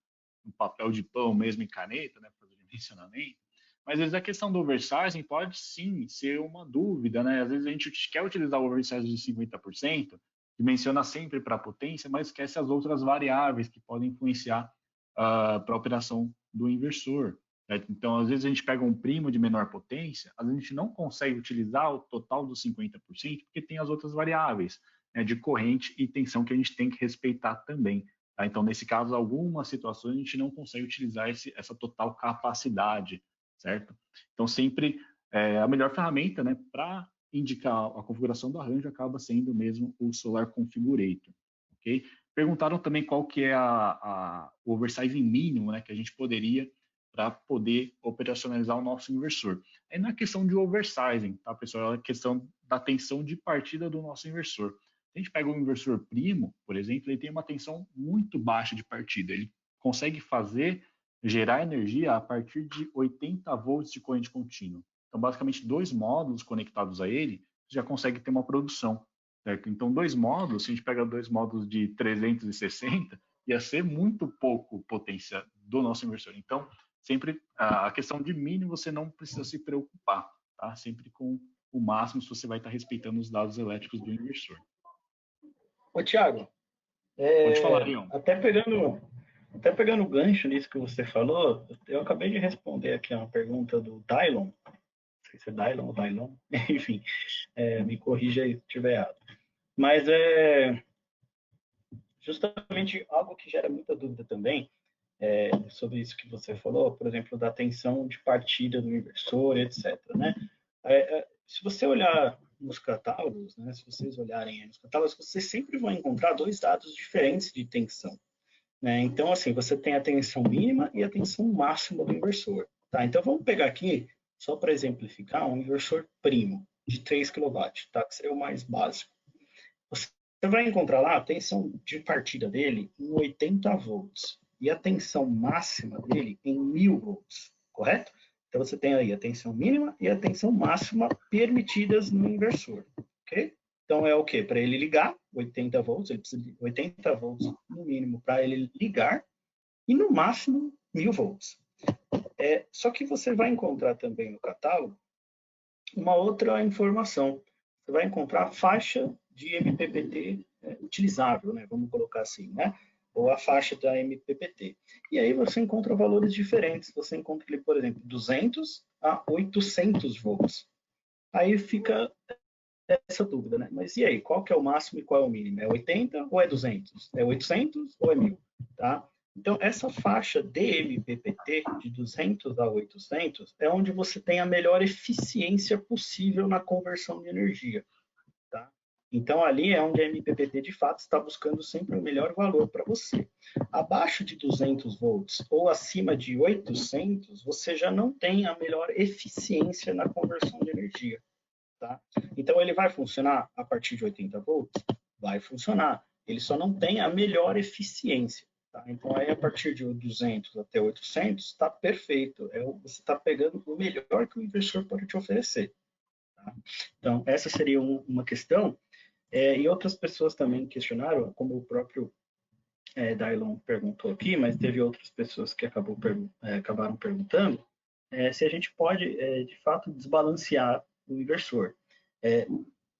papel de pão mesmo, em caneta, né? Fazer o dimensionamento. Mas às vezes a questão do oversizing pode sim ser uma dúvida, né? Às vezes a gente quer utilizar o oversize de 50%, dimensiona sempre para a potência, mas esquece as outras variáveis que podem influenciar para a operação do inversor. Então, às vezes a gente pega um primo de menor potência, a gente não consegue utilizar o total dos 50%, porque tem as outras variáveis, né, de corrente e tensão que a gente tem que respeitar também. Tá? Então, nesse caso, algumas situações a gente não consegue utilizar essa total capacidade, certo? Então, sempre a melhor ferramenta, né, para indicar a configuração do arranjo acaba sendo mesmo o Solar Configurator, ok? Perguntaram também qual que é o oversizing mínimo, né, que a gente poderia para poder operacionalizar o nosso inversor. Aí não é questão de oversizing, tá, pessoal? É questão da tensão de partida do nosso inversor. Se a gente pega um inversor primo, por exemplo, ele tem uma tensão muito baixa de partida. Ele consegue gerar energia a partir de 80 volts de corrente contínua. Então, basicamente, 2 módulos conectados a ele já consegue ter uma produção. Certo? Então, 2 módulos, se a gente pega 2 módulos de 360, ia ser muito pouco potência do nosso inversor. Então, sempre a questão de mínimo você não precisa se preocupar, tá? Sempre com o máximo se você vai estar respeitando os dados elétricos do inversor. Ô, Thiago, Pode falar, Leon. até pegando o gancho nisso que você falou, eu acabei de responder aqui uma pergunta do Dylon, não sei se é Dylon ou Dylon, enfim, me corrija aí se estiver errado. Mas é justamente algo que gera muita dúvida também, sobre isso que você falou, por exemplo, da tensão de partida do inversor, etc. Né? Se você olhar nos catálogos, né, se vocês olharem aí nos catálogos, vocês sempre vão encontrar 2 dados diferentes de tensão. Né? Então, assim, você tem a tensão mínima e a tensão máxima do inversor. Tá? Então, vamos pegar aqui, só para exemplificar, um inversor primo de 3 kW, tá? Que seria o mais básico. Você vai encontrar lá a tensão de partida dele em 80 volts e a tensão máxima dele em 1000 volts, correto? Então, você tem aí a tensão mínima e a tensão máxima permitidas no inversor, ok? Então, é o quê? Para ele ligar, 80 volts, ele precisa de 80 volts no mínimo para ele ligar, e no máximo 1000 volts. Só que você vai encontrar também no catálogo uma outra informação. Você vai encontrar a faixa de MPPT utilizável, né? Vamos colocar assim, né? Ou a faixa da MPPT. E aí você encontra valores diferentes. Você encontra ali, por exemplo, 200 a 800 volts. Aí fica essa dúvida, né? Mas e aí, qual que é o máximo e qual é o mínimo? É 80 ou é 200? É 800 ou é 1000? Tá? Então, essa faixa DMPPT, de 200 a 800, é onde você tem a melhor eficiência possível na conversão de energia. Tá? Então, ali é onde a MPPT, de fato, está buscando sempre o melhor valor para você. Abaixo de 200 volts ou acima de 800, você já não tem a melhor eficiência na conversão de energia. Tá? Então, ele vai funcionar a partir de 80 volts? Vai funcionar. Ele só não tem a melhor eficiência. Tá? Então, aí, a partir de 200 até 800, está perfeito. Você está pegando o melhor que o inversor pode te oferecer. Tá? Então, essa seria uma questão. E outras pessoas também questionaram, como o próprio Dylon perguntou aqui, mas teve outras pessoas que acabaram perguntando, se a gente pode, de fato, desbalancear o inversor.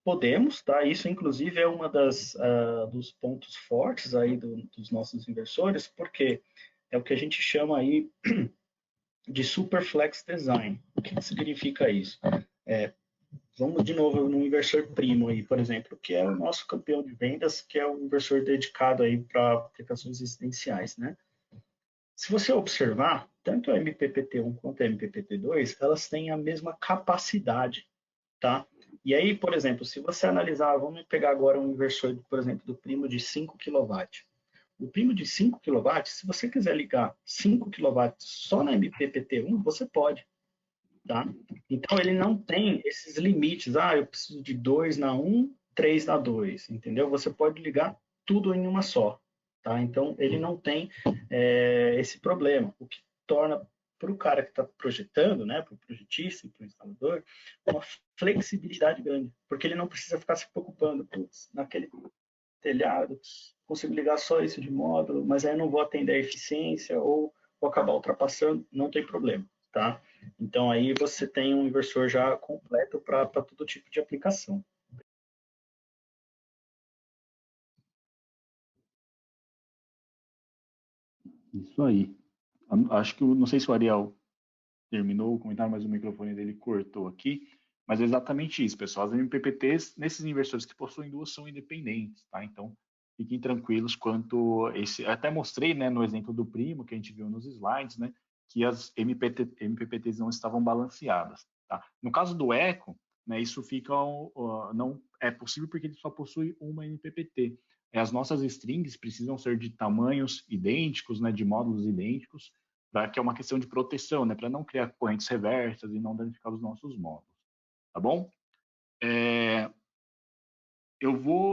Podemos, tá? Isso, inclusive, é uma dos pontos fortes aí dos nossos inversores, porque é o que a gente chama aí de Superflex Design. O que significa isso? Vamos de novo no inversor primo aí, por exemplo, que é o nosso campeão de vendas, que é um inversor dedicado aí para aplicações residenciais, né? Se você observar, tanto a MPPT1 quanto a MPPT2, elas têm a mesma capacidade, tá? E aí, por exemplo, se você analisar, vamos pegar agora um inversor, por exemplo, do primo de 5 kW. O primo de 5 kW, se você quiser ligar 5 kW só na MPPT1, você pode. Tá? Então, ele não tem esses limites. Eu preciso de 2 na 1, 3 na 2, entendeu? Você pode ligar tudo em uma só. Tá? Então, ele não tem esse problema. torna para o cara que está projetando, né, para o projetista e para o instalador, uma flexibilidade grande, porque ele não precisa ficar se preocupando, putz, naquele telhado, consigo ligar só isso de módulo, mas aí eu não vou atender a eficiência ou vou acabar ultrapassando, não tem problema, tá? Então aí você tem um inversor já completo para todo tipo de aplicação. Isso aí. Acho que, não sei se o Ariel terminou o comentário, mas o microfone dele cortou aqui. Mas é exatamente isso, pessoal. As MPPTs, nesses inversores que possuem duas, são independentes, tá? Então, fiquem tranquilos quanto esse... Até mostrei, né, no exemplo do primo, que a gente viu nos slides, né, que as MPPTs não estavam balanceadas, tá? No caso do Eco, né, isso fica... não é possível porque ele só possui uma MPPT. As nossas strings precisam ser de tamanhos idênticos, né, de módulos idênticos, que é uma questão de proteção, né, para não criar correntes reversas e não danificar os nossos módulos. Tá bom?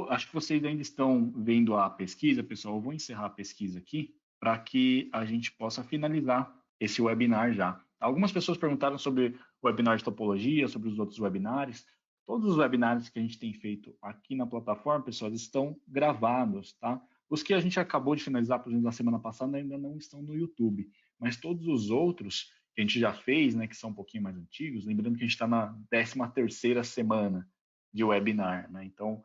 Acho que vocês ainda estão vendo a pesquisa, pessoal. Eu vou encerrar a pesquisa aqui para que a gente possa finalizar esse webinar já. Algumas pessoas perguntaram sobre o webinar de topologia, sobre os outros webinars. Todos os webinars que a gente tem feito aqui na plataforma, pessoal, estão gravados, tá? Os que a gente acabou de finalizar, por exemplo, na semana passada, ainda não estão no YouTube. Mas todos os outros que a gente já fez, né, que são um pouquinho mais antigos, lembrando que a gente está na 13ª semana de webinar, né? Então,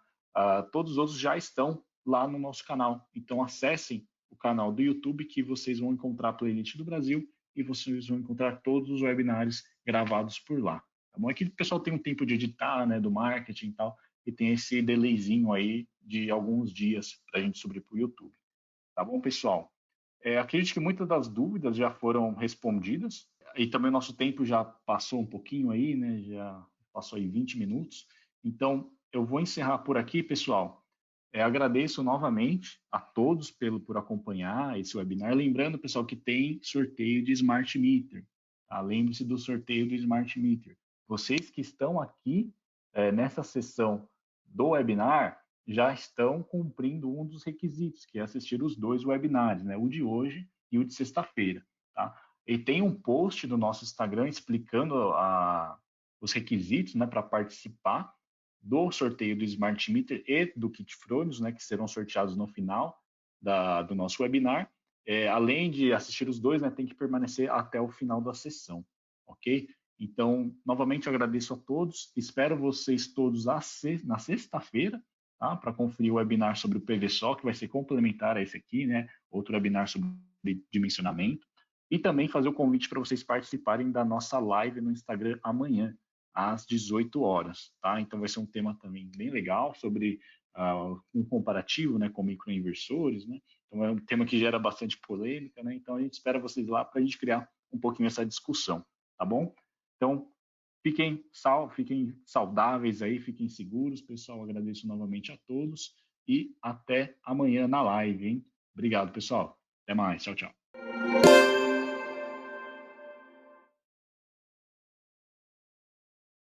todos os outros já estão lá no nosso canal. Então, acessem o canal do YouTube que vocês vão encontrar a playlist do Brasil e vocês vão encontrar todos os webinars gravados por lá. Tá bom? É que o pessoal tem um tempo de editar, né, do marketing e tal, e tem esse delayzinho aí de alguns dias para a gente subir para o YouTube. Tá bom, pessoal? Acredito que muitas das dúvidas já foram respondidas e também o nosso tempo já passou um pouquinho aí, né? Já passou aí 20 minutos. Então, eu vou encerrar por aqui, pessoal. Agradeço novamente a todos por acompanhar esse webinar. Lembrando, pessoal, que tem sorteio de Smart Meter. Tá? Lembre-se do sorteio do Smart Meter. Vocês que estão aqui nessa sessão do webinar já estão cumprindo um dos requisitos, que é assistir os dois webinars, né? O de hoje e o de sexta-feira. Tá? E tem um post no nosso Instagram explicando os requisitos, né, para participar do sorteio do Smart Meter e do Kit Fronius, né, que serão sorteados no final do nosso webinar. Além de assistir os dois, né, tem que permanecer até o final da sessão, ok? Então, novamente, eu agradeço a todos. Espero vocês todos na sexta-feira, tá? Para conferir o webinar sobre o PVSO, que vai ser complementar a esse aqui, né? Outro webinar sobre dimensionamento. E também fazer o convite para vocês participarem da nossa live no Instagram amanhã, às 18 horas, tá? Então vai ser um tema também bem legal sobre um comparativo, né, com microinversores, né? Então é um tema que gera bastante polêmica, né? Então a gente espera vocês lá para a gente criar um pouquinho essa discussão, tá bom? Então fiquem saudáveis aí, fiquem seguros, pessoal. Agradeço novamente a todos e até amanhã na live, hein? Obrigado, pessoal. Até mais. Tchau, tchau.